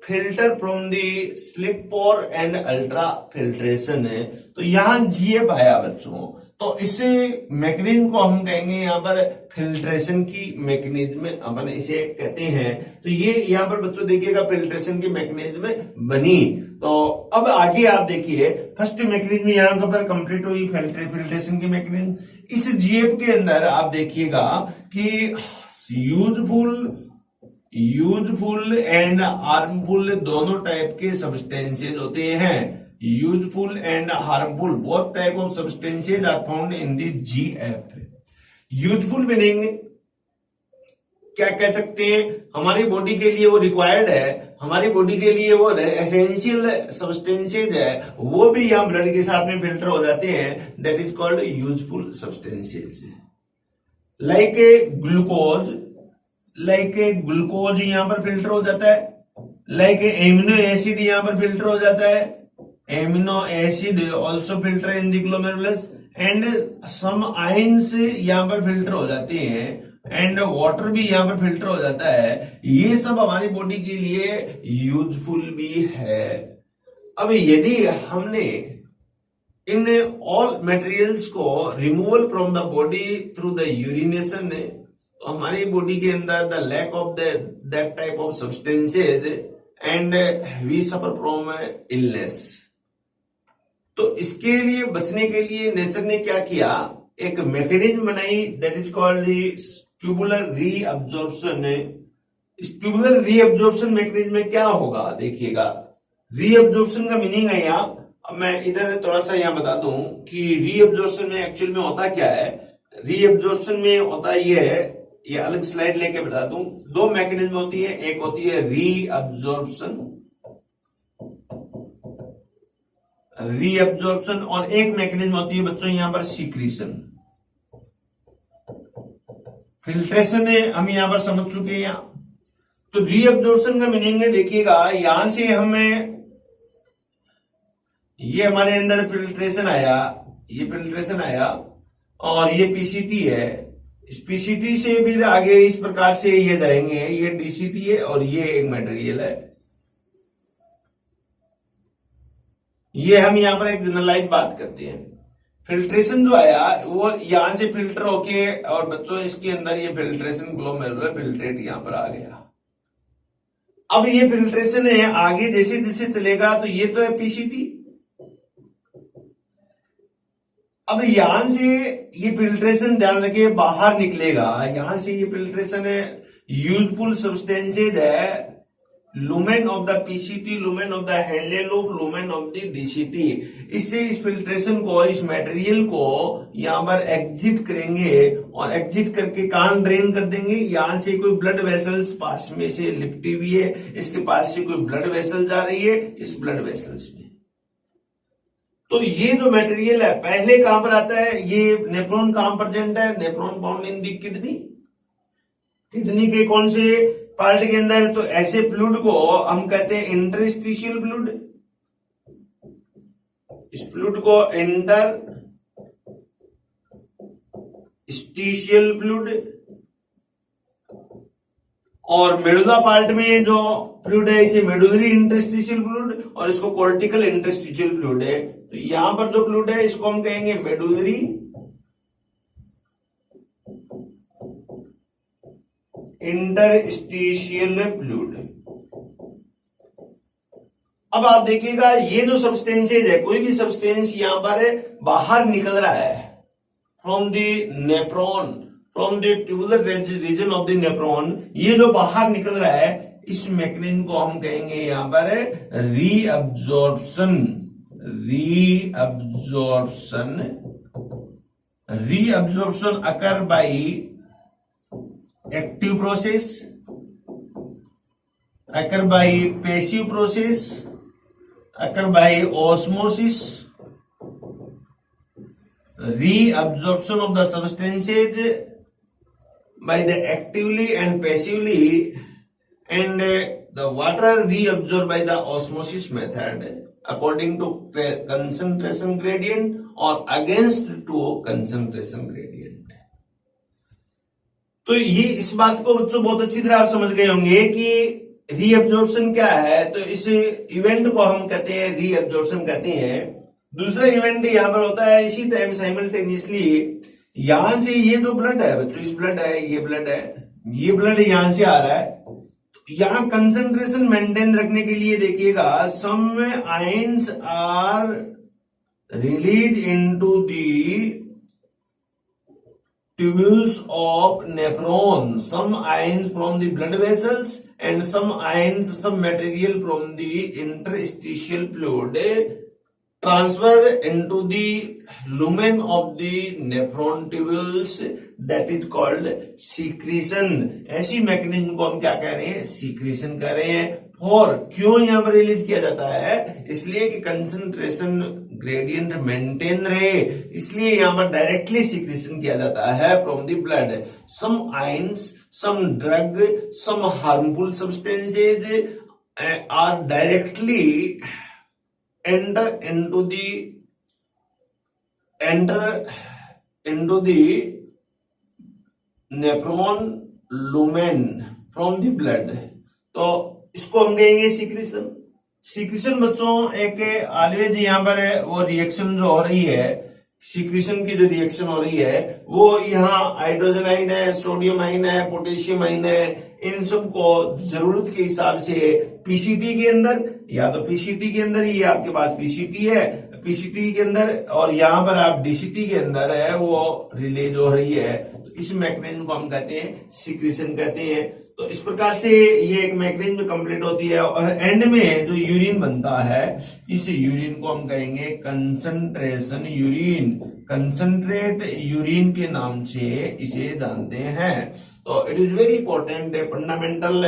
filter from the slip pore and ultra filtration है। तो यहाँ GF आया बच्चों, तो इसे मैकेनिज्म को हम कहेंगे यहाँ पर फिल्ट्रेशन की मैकेनिज्म अपन इसे कहते हैं। तो ये यहाँ पर बच्चों देखिएगा फिल्ट्रेशन की मैकेनिज्म बनी। तो अब आगे आप देखिए फर्स्ट मैकेनिज्म यहाँ पर कंप्लीट हुई फिल्ट्रेशन की मैकेनिज्म। इस GF के अंदर आप देखिएगा कि यूजफुल एंड हार्मफुल दोनों टाइप के सब्सटेंसेस होते हैं। useful and harmful both type of substances are found in the GF. Useful meaning क्या कह सकते हैं, हमारी बॉडी के लिए वो रिक्वायर्ड है, हमारी बॉडी के लिए वो एसेंशियल सब्सटेंसेज है, वो भी यहाँ ब्लड के साथ में फिल्टर हो जाते हैं, that is called useful substances. Like a glucose यहाँ पर फिल्टर हो जाता है, लाइक एमिनो एसिड यहाँ पर फिल्टर हो जाता है, amino acid also filter in the glomerulus, and some ions यहाँ पर फिल्टर हो जाते हैं, एंड वाटर भी यहाँ पर फिल्टर हो जाता है. ये सब हमारी बॉडी के लिए यूजफुल भी है. अब यदि हमने इन ऑल मटेरियल्स को removal from the body through the urination, तो हमारी बॉडी के अंदर the lack of that type of substances and we suffer from illness. तो इसके लिए बचने के लिए नेचर ने क्या किया, एक मैकेनिज्म बनाई, that is called tubular reabsorption. इस ट्यूबुलर रीअब्जॉर्प्शन मैकेनिज्म में क्या होगा देखिएगा. रीअब्जॉर्प्शन का मीनिंग है यहाँ, अब मैं इधर थोड़ा सा यहाँ बता दूं कि रीअब्जॉर्प्शन में एक्चुअल में होता क्या है. रीअब्जॉर्प्शन में होता ये है, ये अलग स्लाइड लेके बता दूं, दो मैकेनिज्म होती है, एक होती है रीअब्जॉर्प्शन और एक मैकेनिज्म होती है बच्चों यहां पर सीक्रीशन. फिल्ट्रेशन है हम यहां पर समझ चुके हैं. यहां तो रीअब्जॉर्प्शन का मीनिंग है, देखिएगा यहां से हमें ये हमारे अंदर फिल्ट्रेशन आया, ये फिल्ट्रेशन आया और ये पीसीटी है. इस पीसीटी से फिर आगे इस प्रकार से ये जाएंगे, ये डीसीटी है और ये एक मटेरियल है. ये हम यहां पर एक जनरलाइज बात करते हैं. फिल्ट्रेशन जो आया वो यहां से फिल्टर होके, और बच्चों इसके अंदर ये फिल्ट्रेशन ग्लोमेरुलर फिल्ट्रेट यहां पर आ गया. अब ये फिल्ट्रेशन है, आगे जैसे जैसे चलेगा तो ये तो है पीसीटी. अब यहां से ये फिल्ट्रेशन ध्यान रखिए बाहर निकलेगा, यहां से ये फिल्ट्रेशन है, यूजफुल सब्सटेंसेज है, lumen of the PCT, lumen of the handle loop, lumen of the DCT. इससे इस फिल्ट्रेशन को, इस मटेरियल को यहां पर एग्जिट करेंगे और एग्जिट करके कहां ड्रेन कर देंगे. यहां से कोई ब्लड वेसल्स पास में से लिपटी हुई है, इसके पास से कोई ब्लड वेसल जा रही है, इस ब्लड वेसल्स में. तो ये जो मटेरियल है पहले कहां पर आता है, ये नेफ्रॉन कहां प्रेजेंट है, nephron found in the kidney. Kidney के कौन से पार्ट के अंदर, तो ऐसे फ्लूइड को हम कहते हैं इंटरस्टिशियल फ्लूइड. इस फ्लूइड को इंटरस्टिशियल फ्लूइड. और मेडुला पार्ट में जो फ्लूइड है इसे मेडुलरी इंटरस्टिशियल फ्लूइड और इसको कॉर्टिकल इंटरस्टिशियल फ्लूइड है. तो यहां पर जो फ्लूइड है इसको हम कहेंगे मेडुलरी इंटरस्टिशियल फ्लूइड. अब आप देखिएगा ये जो सब्सटेंसेज है, कोई भी सब्सटेंस यहां पर बाहर निकल रहा है from the nephron, from the tubular region of the nephron, ये जो बाहर निकल रहा है इस मैकेनिज्म को हम कहेंगे यहां पर reabsorption. Reabsorption occur by active process, occur by passive process, occur by osmosis. Reabsorption of the substances by the actively and passively, and the water reabsorbed by the osmosis method according to concentration gradient or against to concentration gradient. तो ये इस बात को बच्चों बहुत अच्छी तरह आप समझ गए होंगे कि रीअब्जॉर्प्शन क्या है. तो इस इवेंट को हम कहते हैं रीअब्जॉर्प्शन कहते हैं. दूसरा इवेंट यहां पर होता है इसी टाइम साइमल्टेनियसली, यहां से ये जो ब्लड है बच्चों, इस ब्लड है, ये ब्लड है, ये ब्लड यहां से आ रहा है. तो यहां कंसंट्रेशन मेंटेन रखने के लिए देखिएगा some ions are release into the tubules of nephron, some ions from the blood vessels and some ions, some material from the interstitial fluid transfer into the lumen of the nephron tubules, that is called secretion. ऐसी mechanism को हम क्या कह रहे हैं, secretion कह रहे हैं। और क्यों यहां पर रिलीज किया जाता है, इसलिए कि कंसंट्रेशन ग्रेडियंट मेंटेन रहे, इसलिए यहां पर डायरेक्टली सीक्रेशन किया जाता है from the blood. Some ions, some drug, some harmful substances are directly enter into the nephron lumen from the blood। तो इसको हम कहेंगे सीक्रेशन। सीक्रेशन बच्चों एक ऑलवेज यहाँ पर है, वो रिएक्शन जो हो रही है, सीक्रेशन की जो रिएक्शन हो रही है वो यहाँ हाइड्रोजन आयन है, सोडियम आयन है, पोटेशियम आयन है, इन सब को जरूरत के हिसाब से पीसीटी के अंदर, या तो पीसीटी के अंदर, ये आपके पास पीसीटी है, पीसीटी के अंदर, और यहाँ पर आप डीसीटी के अंदर है, वो रिलीज हो रही है। तो इस मैकेनिज्म को हम कहते हैं सीक्रेशन कहते हैं। तो इस प्रकार से ये एक मैकेनिज्म कंप्लीट होती है, और एंड में जो यूरिन बनता है, इस यूरिन को हम कहेंगे कंसंट्रेशन यूरिन। कंसंट्रेट यूरिन के नाम से इसे जानते हैं। तो it is very important fundamental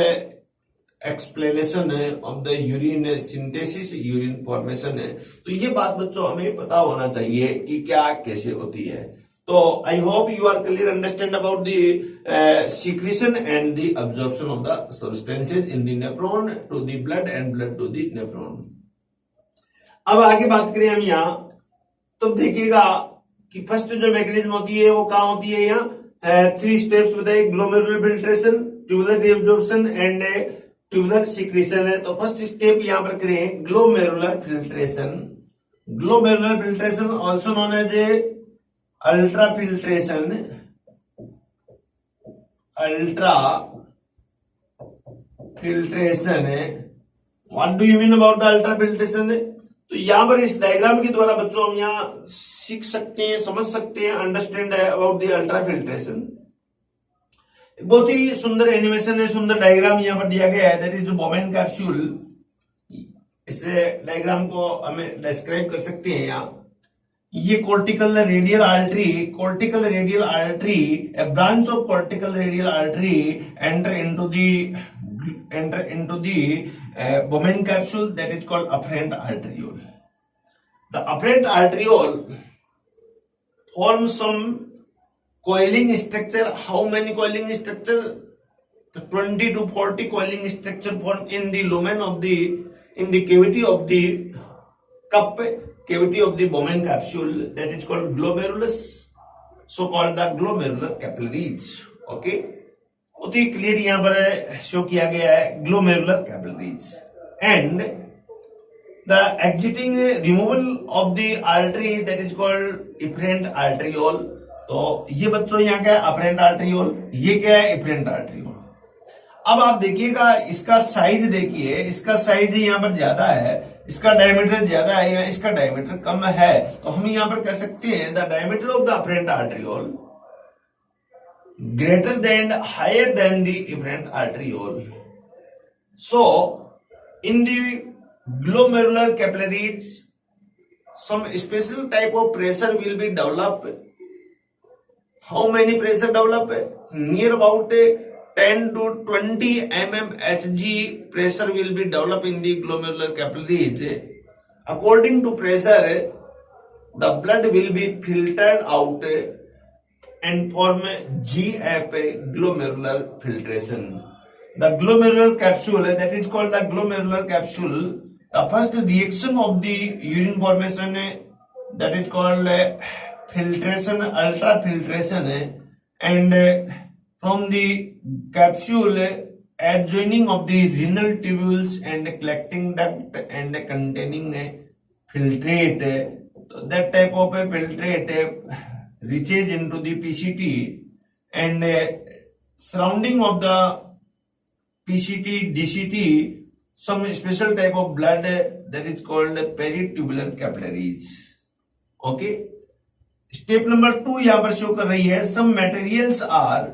explanation of the urine synthesis, urine formation है। तो ये बात बच्चों हमें पता होना चाहिए कि क्या कैसे होती है। तो I hope you are clear understand about the secretion and the absorption of the substances in the nephron to the blood and blood to the nephron. अब आगे बात करें हम यहाँ, तो देखिएगा कि फर्स्ट जो मैकेनिज्म होती है वो कहाँ होती है, यहाँ 3 स्टेप्स बताइए, glomerular filtration, tubular reabsorption and tubular secretion है। तो फर्स्ट स्टेप यहां पर करें glomerular filtration. Glomerular filtration also known as ultra filtration. Ultra filtration है। What do you mean about the ultra filtration? तो यहां पर इस डायग्राम के द्वारा बच्चों हम यहां सीख सकते हैं, समझ सकते हैं, understand about the ultra filtration. बहुत ही सुंदर एनिमेशन है, सुंदर डायग्राम यहां पर दिया गया है, दैट इज बोमेन कैप्सूल। इस डायग्राम को हमें डिस्क्राइब कर सकते हैं यहाँ। ये cortical radial artery, cortical radial artery, A branch of cortical radial artery enter into the Bowman capsule, that is called afferent arteriole. The afferent arteriole forms some coiling structure. How many coiling structure? 20 to 40 coiling structure formed in the lumen of the, in the cavity of the cup, cavity of the Bowman capsule, that is called glomerulus, so called the glomerular capillaries. Okay, बहुत ही clear यहां पर show किया गया है, glomerular capillaries and the exiting removal of the artery, that is called efferent आर्टरियोल। तो ये बच्चों यहाँ क्या है, अफरेंट आर्टरियोल, ये क्या है, इफरेंट आर्टरियोल। अब आप देखिएगा इसका साइज, देखिए इसका साइज यहाँ पर ज्यादा है, इसका डायमीटर ज्यादा है या इसका डायमीटर कम है। तो हम यहाँ पर कह सकते हैं the diameter of the afferent आर्टरियोल greater than, higher than the efferent arteriole. So in the glomerular capillaries some special type of pressure will be developed. How many pressure develop? Near about 10 to 20 mmHg pressure will be developed in the glomerular capillaries. According to pressure the blood will be filtered out and form GF, glomerular filtration. The glomerular capsule, that is called the glomerular capsule. The first reaction of the urine formation, that is called filtration, ultra filtration, and from the capsule adjoining of the renal tubules and collecting duct and containing filtrate. That type of a filtrate reaches into the PCT and surrounding of the PCT, DCT, some special type of blood that is called peritubular capillaries. Okay. Step number 2 यहाँ पर show कर रही है, some materials are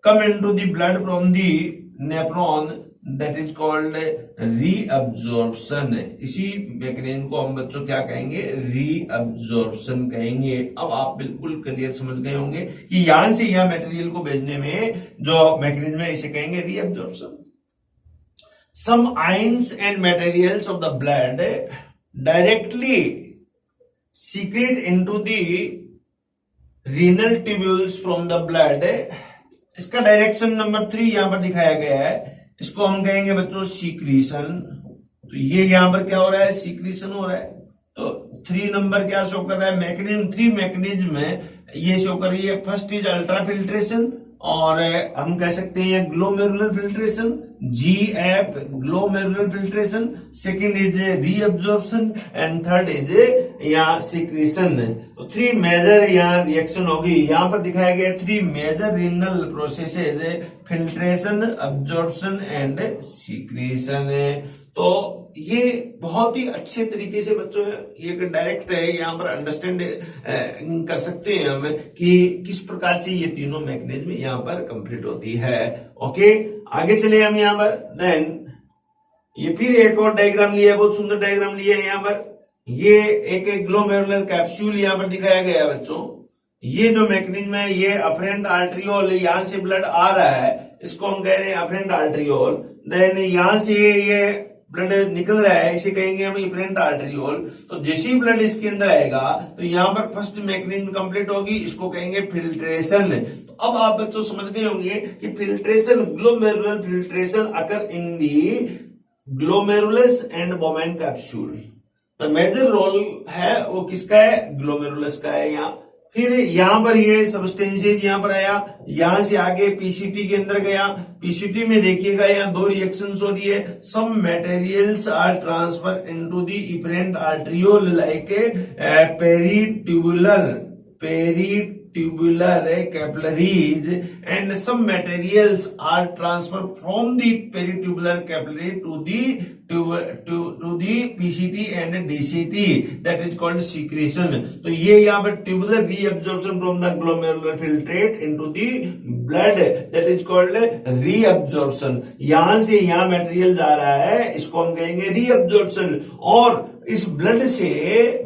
come into the blood from the nephron that is called reabsorption. इसी mechanism को हम बच्चों क्या कहेंगे, रीअब्जॉर्प्शन कहेंगे। अब आप बिल्कुल क्लियर समझ गए होंगे कि यहां से यहां मटेरियल को भेजने में जो मैकेनिज्म है इसे कहेंगे reabsorption. Some ions and materials of the blood directly secrete into the renal tubules from the blood. इसका डायरेक्शन नंबर 3 यहां पर दिखाया गया है, इसको हम कहेंगे बच्चों सीक्रीशन। तो ये यहां पर क्या हो रहा है, सीक्रीशन हो रहा है। तो 3 नंबर क्या शो कर रहा है, मैकेनिज्म 3 मैकेनिज्म में ये शो कर रही है। फर्स्ट इज अल्ट्रा फिल्ट्रेशन, और हम कह सकते हैं glomerular filtration, GF glomerular filtration. Second is reabsorption and third is यहाँ सीक्रेशन। तो 3 मेजर यहाँ रिएक्शन होगी। यहाँ पर दिखाया गया 3 major renal processes, filtration, absorption and secretion. तो ये बहुत ही अच्छे तरीके से बच्चों ये डायरेक्ट है, यहाँ पर अंडरस्टैंड कर सकते हैं हम कि किस प्रकार से ये तीनों मैकेनिज्म यहाँ पर कंप्लीट होती है। ओके, आगे चले हम यहाँ पर। देन ये फिर एक और डायग्राम लिया है, बहुत सुंदर डायग्राम लिया है यहाँ पर। ये एक ग्लोमेरुलर कैप्सूल यहाँ पर दिखाया गया है बच्चों। ये जो मैकेनिज्म है ये अफरेंट आर्टरियोल, यहां से ब्लड आ रहा है, इसको हम कह रहे हैं अफरेंट आर्टरियोल। देन यहां से ये ब्लड निकल रहा है, इसे कहेंगे हम इफरेंट आर्टरियोल। तो जैसे ही ब्लड इसके अंदर आएगा तो यहाँ पर फर्स्ट मैकेनिज्म कंप्लीट होगी, इसको कहेंगे फिल्ट्रेशन। तो अब आप बच्चों समझ गए होंगे कि filtration, glomerular filtration occur in the glomerulus and Bowman capsule. तो मेजर रोल है वो किसका है, ग्लोमेरुलस का है यहाँ। फिर यहां पर ये सब्सटेंसेज यहां पर आया, यहां से आगे पीसीटी के अंदर गया। पीसीटी में देखिएगा यहाँ 2 रिएक्शंस हो रही है। Some materials are transfer into the efferent arteriole like peritubular capillaries, and some materials are transferred from the peritubular capillary to the PCT and DCT, that is called secretion. तो ये यहाँ पर tubular reabsorption from the glomerular filtrate into the blood, that is called reabsorption। यहां से यहाँ material जा रहा है, इसको हम कहेंगे reabsorption। और इस ब्लड से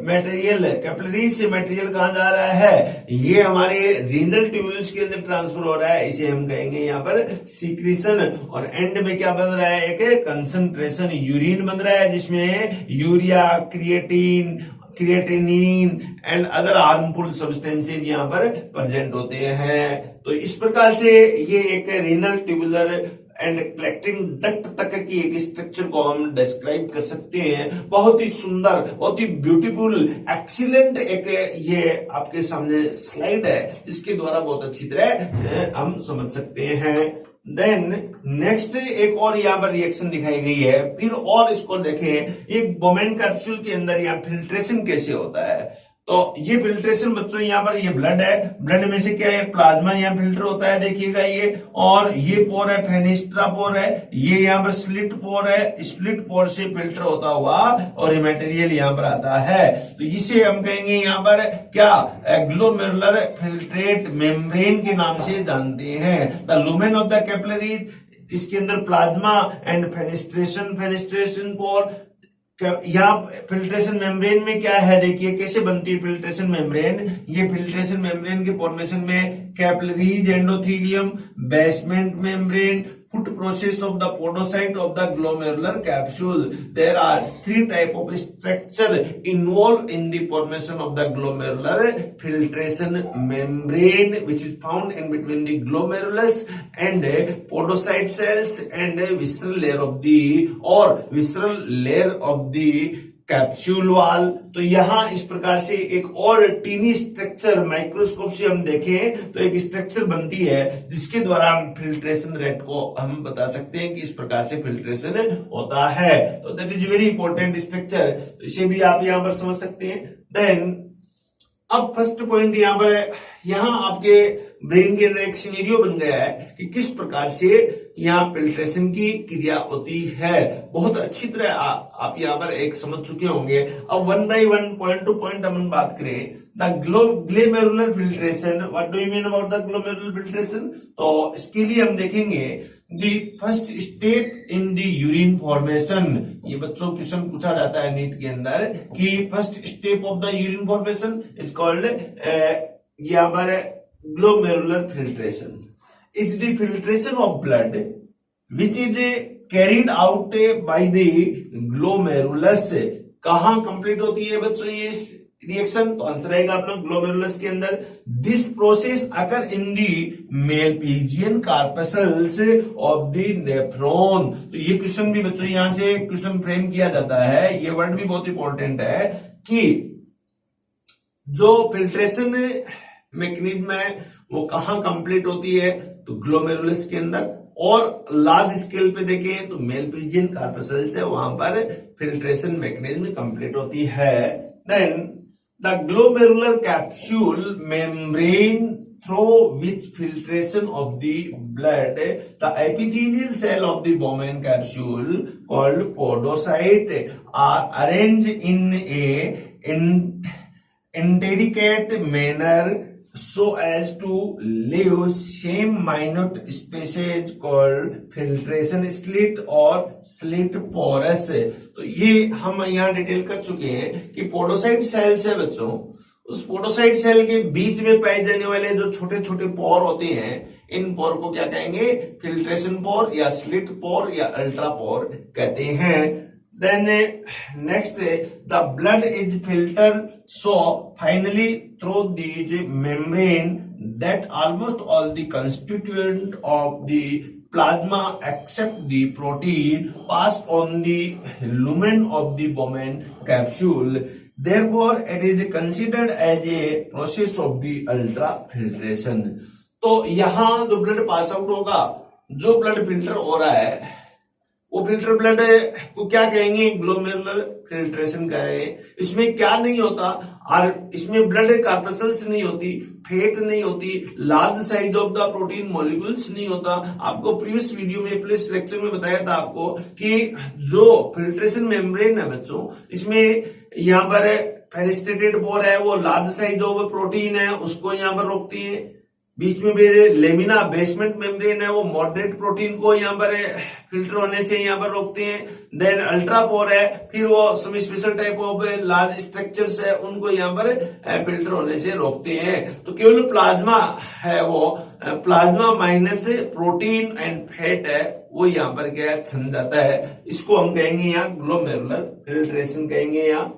मटेरियल, कैपिलरी से मटेरियल कहां जा रहा है, ये हमारे रीनल ट्यूब्यूल्स के अंदर ट्रांसफर हो रहा है, इसे हम कहेंगे यहाँ पर सीक्रेशन। और एंड में क्या बन रहा है, एक कंसंट्रेशन यूरिन बन रहा है, जिसमें urea, creatinine and other harmful substances यहाँ पर प्रेजेंट होते हैं। तो इस प्रकार से ये एक renal tubular and collecting duct तक की एक स्ट्रक्चर को हम डिस्क्राइब कर सकते हैं। बहुत ही सुंदर, बहुत ही ब्यूटीफुल, एक्सीलेंट एक ये आपके सामने स्लाइड है, जिसके द्वारा बहुत अच्छी तरह हम समझ सकते हैं। देन नेक्स्ट एक और यहाँ पर रिएक्शन दिखाई गई है, फिर और इसको देखें, एक बोमेन कैप्सूल के अंदर यहाँ फिल्ट्रेशन कैसे होता है। तो ये फिल्ट्रेशन बच्चों यहाँ पर, ये ब्लड है, ब्लड में से क्या है, प्लाज्मा यहाँ फिल्टर होता है, देखिएगा ये। और ये पोर है, फेनिस्ट्रा पोर है, ये यहाँ पर स्लिट पोर है, स्प्लिट पोर से फिल्टर होता हुआ और ये मटेरियल यहाँ पर आता है। तो इसे हम कहेंगे यहाँ पर क्या, ग्लोमेरुलर फिल्ट्रेट मेम्ब्रेन के नाम से जानते हैं। The lumen of the capillary, इसके अंदर प्लाज्मा एंड फेनिस्ट्रेशन पोर। यहाँ फिल्ट्रेशन मेम्ब्रेन में क्या है, देखिए कैसे बनती है फिल्ट्रेशन मेम्ब्रेन। ये फिल्ट्रेशन मेम्ब्रेन के फॉर्मेशन में capillaries, endothelium, basement membrane, foot process of the podocyte of the glomerular capsule. There are 3 type of structure involved in the formation of the glomerular filtration membrane, which is found in between the glomerulus and podocyte cells and visceral layer of the capsule वाल। तो यहां इस प्रकार से एक और tiny structure microscope से हम देखें तो एक स्ट्रक्चर बनती है, जिसके द्वारा हम फिल्ट्रेशन रेट को हम बता सकते हैं कि इस प्रकार से फिल्ट्रेशन होता है। तो that is very important structure, तो इसे भी आप यहां पर समझ सकते हैं। देन अब फर्स्ट पॉइंट यहां पर है, यहां आपके ब्रेन के अंदर एक सिनेरियो बन गया है कि किस प्रकार से यहाँ फिल्ट्रेशन की क्रिया होती है। बहुत अच्छी तरह आप यहाँ पर एक समझ चुके होंगे। अब 1 by 1 पॉइंट टू पॉइंट हम बात करें। The glomerular filtration, what do you mean about the glomerular filtration. तो इसके लिए हम देखेंगे the first step in the urine formation, ये बच्चों क्वेश्चन पूछा जाता है नीट के अंदर कि first step of the urine formation is called यहाँ पर glomerular filtration, is the filtration of blood which is carried out by the glomerulus. कहां कंप्लीट होती है बच्चों ये रिएक्शन, तो आंसर रहेगा अपना ग्लोमेरुलस के अंदर। This process occur in the Malpighian corpuscles of the nephron. तो ये क्वेश्चन भी बच्चों यहां से क्वेश्चन फ्रेम किया जाता है, ये वर्ड भी बहुत इंपॉर्टेंट है कि जो फिल्ट्रेशन मैकेनिज्म है वो कहां कंप्लीट होती है, तो ग्लोमेरुलस के अंदर, और लार्ज स्केल पे देखें तो मेलपीजियन कार्पसल्स है वहां पर फिल्ट्रेशन मैकेनिज्म कंप्लीट होती है। Then the glomerular capsule membrane through which filtration of the blood, the epithelial cell of the Bowman capsule called podocyte are arranged in a intricate manner so as to leave same minute spaces called filtration slit or slit porous। तो ये हम यहाँ detail कर चुके हैं कि podocyte cells है बच्चों, उस पोडोसाइट सेल के बीच में पाए जाने वाले जो छोटे छोटे पोर होते हैं, इन पोर को क्या कहेंगे, फिल्ट्रेशन पोर या स्लिट पोर या अल्ट्रा पोर कहते हैं। Then next the blood is filter so finely through the membrane that almost all the constituent of the plasma except the protein pass on the lumen of the Bowman capsule, therefore it is considered as a process of the ultrafiltration। तो यहां जो blood pass out होगा, जो blood filter हो रहा है वो filter blood को क्या कहेंगे, ग्लोमेरुलर फिल्ट्रेशन कहेंगे। इसमें क्या नहीं होता, और इसमें ब्लड कार्पसल्स नहीं होती, फैट नहीं होती, large size of the protein molecules नहीं होता। आपको प्रीवियस वीडियो में प्रीवियस लेक्चर में बताया था आपको कि जो फिल्ट्रेशन मेम्ब्रेन है बच्चों, इसमें यहाँ पर फेनेस्ट्रेटेड पोर है, वो लार्ज साइज ऑफ प्रोटीन है, उसको यहाँ पर रोकती है। बीच में मेरे लेमिना बेसमेंट मेम्ब्रेन है, वो मॉडरेट प्रोटीन को यहाँ पर फिल्टर होने से यहाँ पर रोकते हैं। देन अल्ट्रा पोर है, फिर वो some special type of large structures है, उनको यहाँ पर फिल्टर होने से रोकते हैं। तो केवल प्लाज्मा है, वो plasma minus protein and fat है, वो यहाँ पर क्या छन जाता है, इसको हम कहेंगे यहाँ ग्लोमेरुलर फिल्ट्रेशन कहेंगे। यहाँ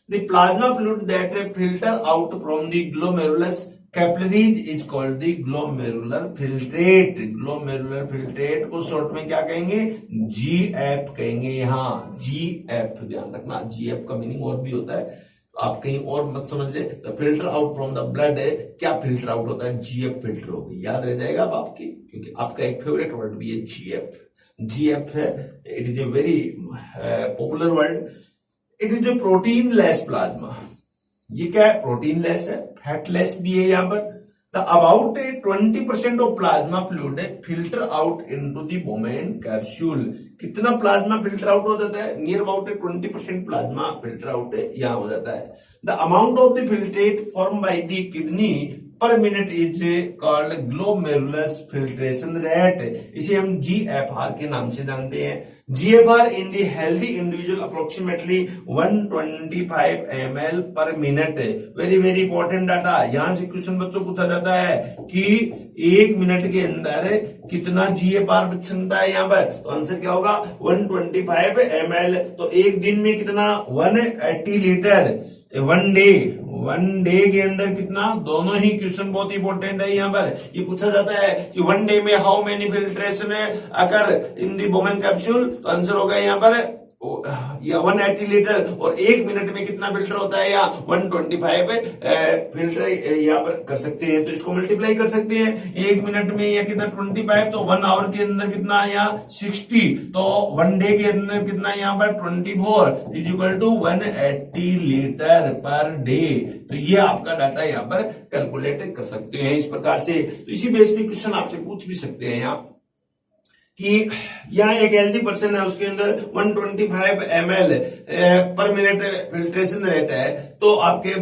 the plasma fluid that filter out from the glomerulus capillaries is called the glomerular filtrate. Glomerular filtrate को शॉर्ट में क्या कहेंगे, जीएफ कहेंगे। यहाँ जीएफ ध्यान रखना, जीएफ का मीनिंग और भी होता है, आप कहीं और मत समझ ले। तो filter out from the blood है, क्या फिल्टर आउट होता है, जीएफ फिल्टर हो गई, याद रह जाएगा अब आपकी, क्योंकि आपका एक फेवरेट वर्ड भी है जीएफ। जीएफ है, it is a very popular word. It is A protein less plasma. ये क्या है, प्रोटीन लेस है, फैट लेस भी है। यहाँ पर the about 20% of plasma fluid filter out into the Bowman capsule. कितना प्लाज्मा फिल्टर आउट हो जाता है, near about 20% plasma filter out यहाँ हो जाता है। The amount of the filtrate form by the kidney per minute is called glomerulus filtration rate. इसे हम जीएफआर के नाम से जानते हैं। GFR in the healthy individual approximately 125 ml per minute. Very very important data, यहां से क्वेश्चन बच्चों पूछा जाता है कि 1 मिनट के अंदर कितना जीएफआर क्षमता है यहाँ पर, तो आंसर क्या होगा 125 ml। तो एक दिन में कितना, 180 लीटर। वन डे के अंदर कितना, दोनों ही क्वेश्चन बहुत इंपॉर्टेंट है। यहाँ पर ये पूछा जाता है कि 1 डे में how many filtration occur in the Bowman capsule, तो आंसर होगा यहाँ पर या 180 लीटर। और 1 मिनट में कितना फिल्टर होता है, या 125 फिल्टर यहाँ पर कर सकते हैं। तो इसको मल्टीप्लाई कर सकते हैं, 1 मिनट में या कितना 25, तो 1 आवर के अंदर कितना, यहाँ 60, तो 1 डे के अंदर कितना यहाँ पर 24 is equal to 180 litre per day. तो ये आपका डाटा यहाँ पर कैलकुलेट कर सकते हैं इस प्रकार से। तो इसी बेस पे क्वेश्चन आपसे पूछ भी सकते हैं यहाँ कि यहाँ एक हेल्दी पर्सन है, उसके अंदर 125 ml per minute filtration rate है, तो आपके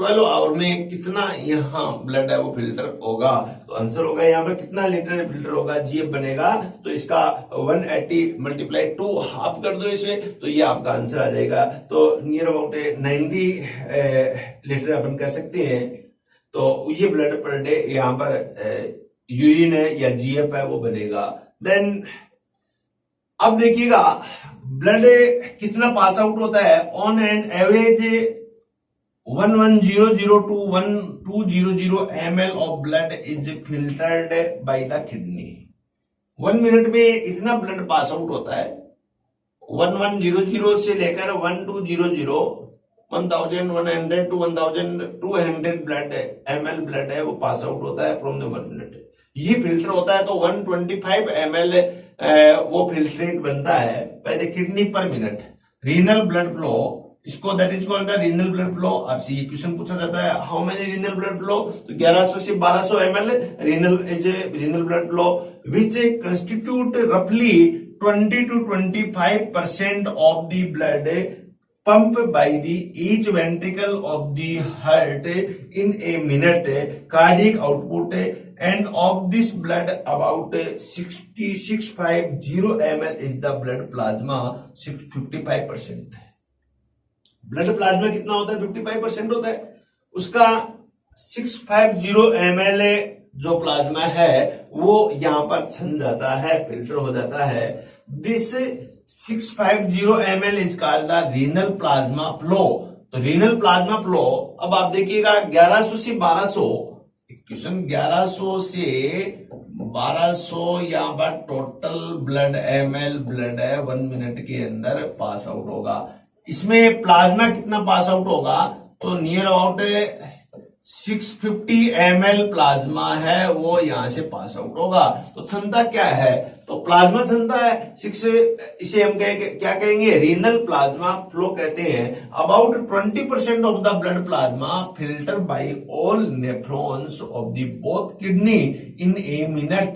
12 आवर में कितना यहाँ ब्लड है वो फिल्टर होगा? तो आंसर होगा यहाँ पर कितना लीटर फिल्टर होगा, जीएफ बनेगा। तो इसका 180 मल्टीप्लाई 2 हाफ कर दो इसे, तो ये आपका आंसर आ जाएगा। तो नियर अबाउट 90 लीटर अपन कह सकते हैं। तो ये ब्लड पर डे यहाँ पर यूरिन है या जीएफ है वो बनेगा। देन अब देखिएगा ब्लड कितना पास आउट होता है। On an average 110 to 1200 ml of blood is filtered bye the kidney. 1 minute में इतना ब्लड पास आउट होता है। 1100 से लेकर 1200 1100 to 1200 ब्लड ml ब्लड है वो पास आउट होता है फ्रॉम द 1 मिनट। ये फिल्टर होता है तो 125 ml वो फिल्ट्रेट बनता है by the kidney per minute. Renal blood flow, इसको that is called the renal blood flow. आपसे ये क्वेश्चन पूछा जाता है, how many renal blood flow? तो 1100 से 1200 ml renal blood flow which constitute रफली 20 to 25% of the blood pump by the each ventricle of the heart in a minute cardiac output, and of this blood about 6650 ml is the blood plasma 55%। Blood plasma कितना होता है? 55% होता है। उसका 650 ml जो plasma है वो यहां पर छन जाता है, फिल्टर हो जाता है। This 650 ml is called the renal plasma flow. तो रीनल प्लाज्मा फ्लो, अब आप देखिएगा 1100 से 1200 क्वेश्चन, 1100 से 1200 यहां पर टोटल ब्लड ml ब्लड है 1 मिनट के अंदर पास आउट होगा। इसमें प्लाज्मा कितना पास आउट होगा? तो नियर अबाउट 650 ml प्लाज्मा है वो यहां से पास आउट होगा। तो क्षमता क्या है? तो प्लाज्मा क्षमता है 6, इसे हम क्या कहेंगे? रीनल प्लाज्मा फ्लो कहते हैं। About 20% of the blood plasma filter by all nephrons of the both kidney in a minute.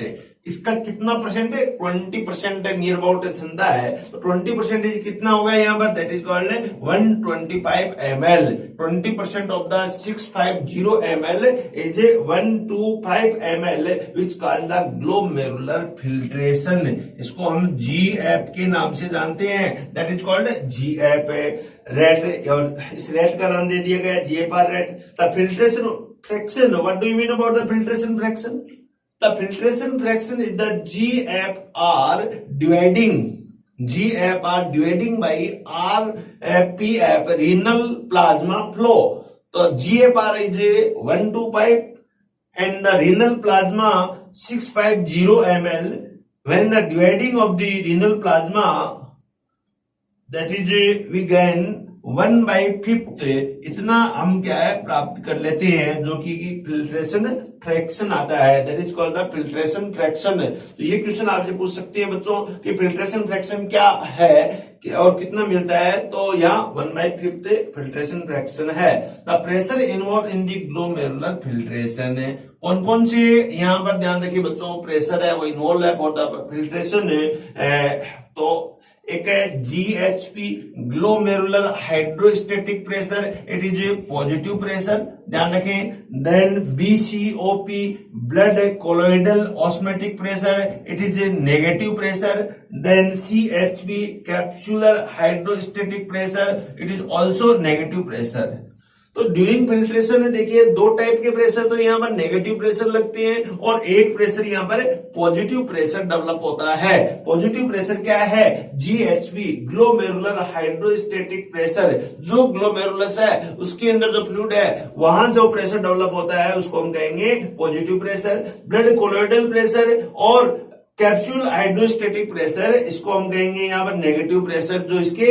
इसका कितना परसेंट है? 20% नियर अबाउट क्षमता है। तो 20% कितना होगा यहाँ पर? That is called 125 ml। 20% of the 650 ml is 125 ml which called the glomerular filtration. इसको हम जीएफ के नाम से जानते हैं, that is called GF rate, और इस रेट का नाम दे दिया गया GFR rate. The filtration fraction, what do you mean about the filtration fraction? The filtration fraction is the GFR dividing by RPF, renal plasma flow. So GFR is 125 and the renal plasma 650 ml. When the dividing of the renal plasma, that is we gain 1/5 इतना हम क्या है प्राप्त कर लेते हैं, जो कि फिल्ट्रेशन फ्रैक्शन आता है, that is called the filtration fraction. तो ये क्वेश्चन आपसे पूछ सकते हैं बच्चों कि फिल्ट्रेशन फ्रैक्शन क्या है और कितना मिलता है। तो यहाँ 1/5 फिल्ट्रेशन फ्रैक्शन है। The pressure involve in the glomerular filtration, कौन कौन से यहाँ पर ध्यान रखिए बच्चों प्रेशर है वो इन्वॉल्व है फॉर द फिल्ट्रेशन। तो एक है GHP glomerular hydrostatic pressure, it is a positive pressure, ध्यान रखें। Then BCOP blood colloidal osmotic pressure, it is a negative pressure. Then CHP capsular hydrostatic pressure, it is also negative pressure. तो during filtration देखिए 2 type के pressure तो यहाँ पर negative pressure लगते हैं और एक प्रेशर यहाँ पर पॉजिटिव प्रेशर डेवलप होता है। पॉजिटिव प्रेशर क्या है? GHP glomerular hydrostatic pressure. जो ग्लोमेरुलस है उसके अंदर जो फ्लूइड है वहां जो प्रेशर डेवलप होता है उसको हम कहेंगे positive pressure. Blood colloidal pressure और कैप्सूल हाइड्रोस्टेटिक प्रेशर, इसको हम कहेंगे यहाँ पर नेगेटिव प्रेशर, जो इसके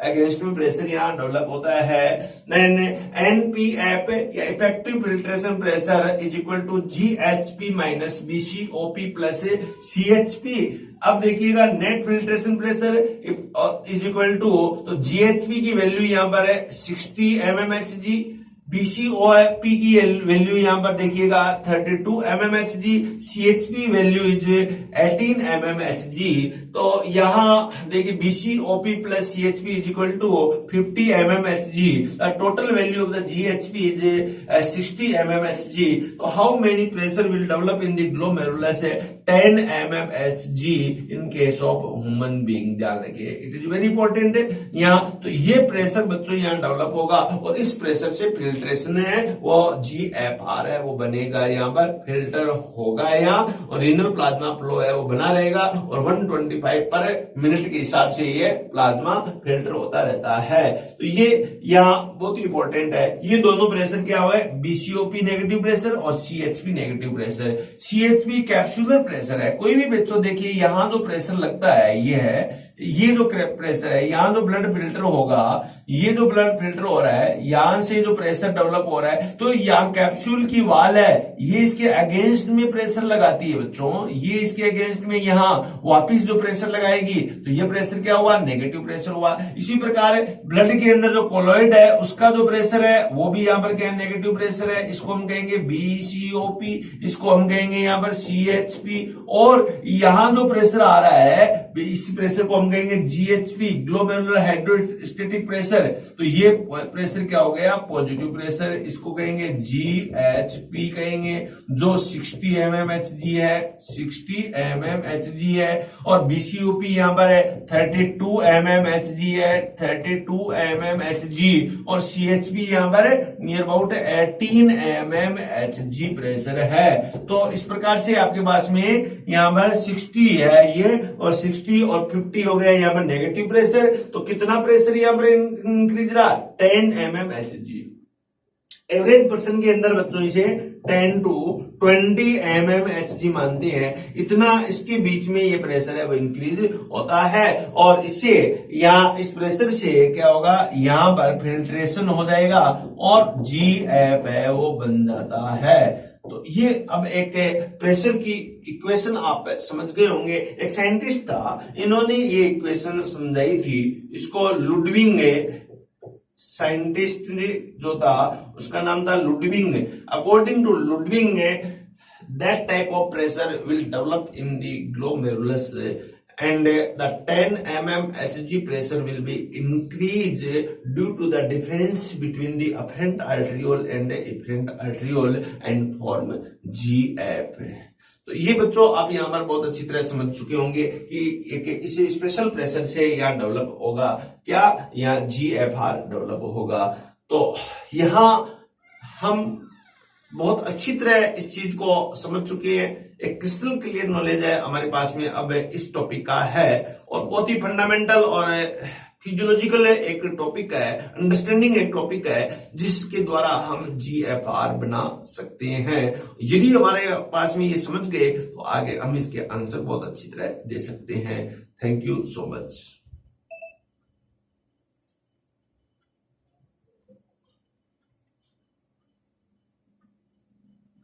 अगेंस्ट में प्रेशर यहाँ डेवलप होता है। देन एनपीएफ या effective filtration pressure is equal to GHP minus BCOP plus CHP. अब देखिएगा net filtration pressure is equal to, तो जीएचपी की वैल्यू यहाँ पर है 60 mmHg
BCOP की वैल्यू यहां पर देखिएगा 32 mmHg, CHP value is 18 mmHg। तो यहां देखिए BCOP plus CHP is equal to 50 mmHg, total value of the GHP is 60 mmHg। तो how many pressure will develop in the glomerulus? 10 mmHg in case of human being. ध्यान रखिए, it is very important यहाँ। तो ये pressure बच्चों यहाँ develop होगा और इस प्रेशर से फिल्ट्रेशन है वो GFR है वो बनेगा, यहाँ पर फिल्टर होगा यहाँ, और रीनल प्लाज्मा फ्लो है वो बना रहेगा, और 125 पर मिनट के हिसाब से ये प्लाज्मा फिल्टर होता रहता है। तो ये यहाँ बहुत ही इंपॉर्टेंट है। ये दोनों प्रेशर क्या हुआ है? BCOP नेगेटिव प्रेशर और CHP negative pressure. CHP capsular pressure है। कोई भी बच्चों देखिए यहां जो प्रेशर लगता है ये है, ये जो प्रेशर है, यहां जो ब्लड फिल्टर होगा, ये जो ब्लड फिल्टर हो रहा है, यहां से जो प्रेशर डेवलप हो रहा है, तो यहां कैप्सूल की वाल है, ये इसके अगेंस्ट में प्रेशर लगाती है बच्चों, ये इसके अगेंस्ट में यहां वापिस जो प्रेशर लगाएगी, तो ये प्रेशर क्या हुआ? नेगेटिव प्रेशर हुआ। इसी प्रकार ब्लड के अंदर जो कोलॉइड है उसका जो प्रेशर है वो भी यहां पर क्या है? नेगेटिव प्रेशर है। इसको हम कहेंगे BCOP, इसको हम कहेंगे यहां पर CHP, और यहां जो प्रेशर आ रहा है इस प्रेशर को हम कहेंगे GHP, ग्लोमेरुलर हाइड्रोस्टेटिक प्रेशर। तो ये प्रेशर क्या हो गया? Positive pressure. इसको कहेंगे GHP कहेंगे, जो 60 mmHg है, 60 mmHg है। और BCOP यहां पर है 32 mmHg है, 32 mmHg, और CHP यहां पर नियर अबाउट 18 mmHg प्रेशर है। तो इस प्रकार से आपके पास में यहां पर 60 है ये, और 60 और 50 हो गया यहां पर नेगेटिव प्रेशर। तो कितना प्रेशर यहां पर इंक्रीज रहा? 10 mmHg। एवरेज पर्सन के अंदर बच्चों इसे 10 to 20 mmHg मानते हैं। इतना इसके बीच में ये प्रेशर है वो इंक्रीज होता है, और इससे यहाँ इस प्रेशर से क्या होगा? यहाँ पर फिल्ट्रेशन हो जाएगा और GF है वो बन जाता है। तो ये अब एक प्रेशर की इक्वेशन आप समझ गए होंगे। एक साइंटिस्ट था, इन्होंने ये इक्वेशन समझाई थी, इसको लुडविंग साइंटिस्ट जो था उसका नाम था Ludwig. According to Ludwig, that type of pressure will develop in the glomerulus and the 10 mmHg pressure will be increased due to the difference between the afferent arteriole and the efferent arteriole and form GF। तो ये बच्चों आप यहाँ पर बहुत अच्छी तरह समझ चुके होंगे कि एक इस स्पेशल प्रेशर से यहाँ डेवलप होगा क्या? यहाँ GFR डेवलप होगा। तो यहाँ हम बहुत अच्छी तरह इस चीज को समझ चुके हैं। एक क्रिस्टल क्लियर नॉलेज है हमारे पास में अब इस टॉपिक का है, और बहुत ही फंडामेंटल और फिजियोलॉजिकल एक टॉपिक है, अंडरस्टैंडिंग एक टॉपिक है, जिसके द्वारा हम GFR बना सकते हैं। यदि हमारे पास में ये समझ गए तो आगे हम इसके आंसर बहुत अच्छी तरह दे सकते हैं। Thank you so much.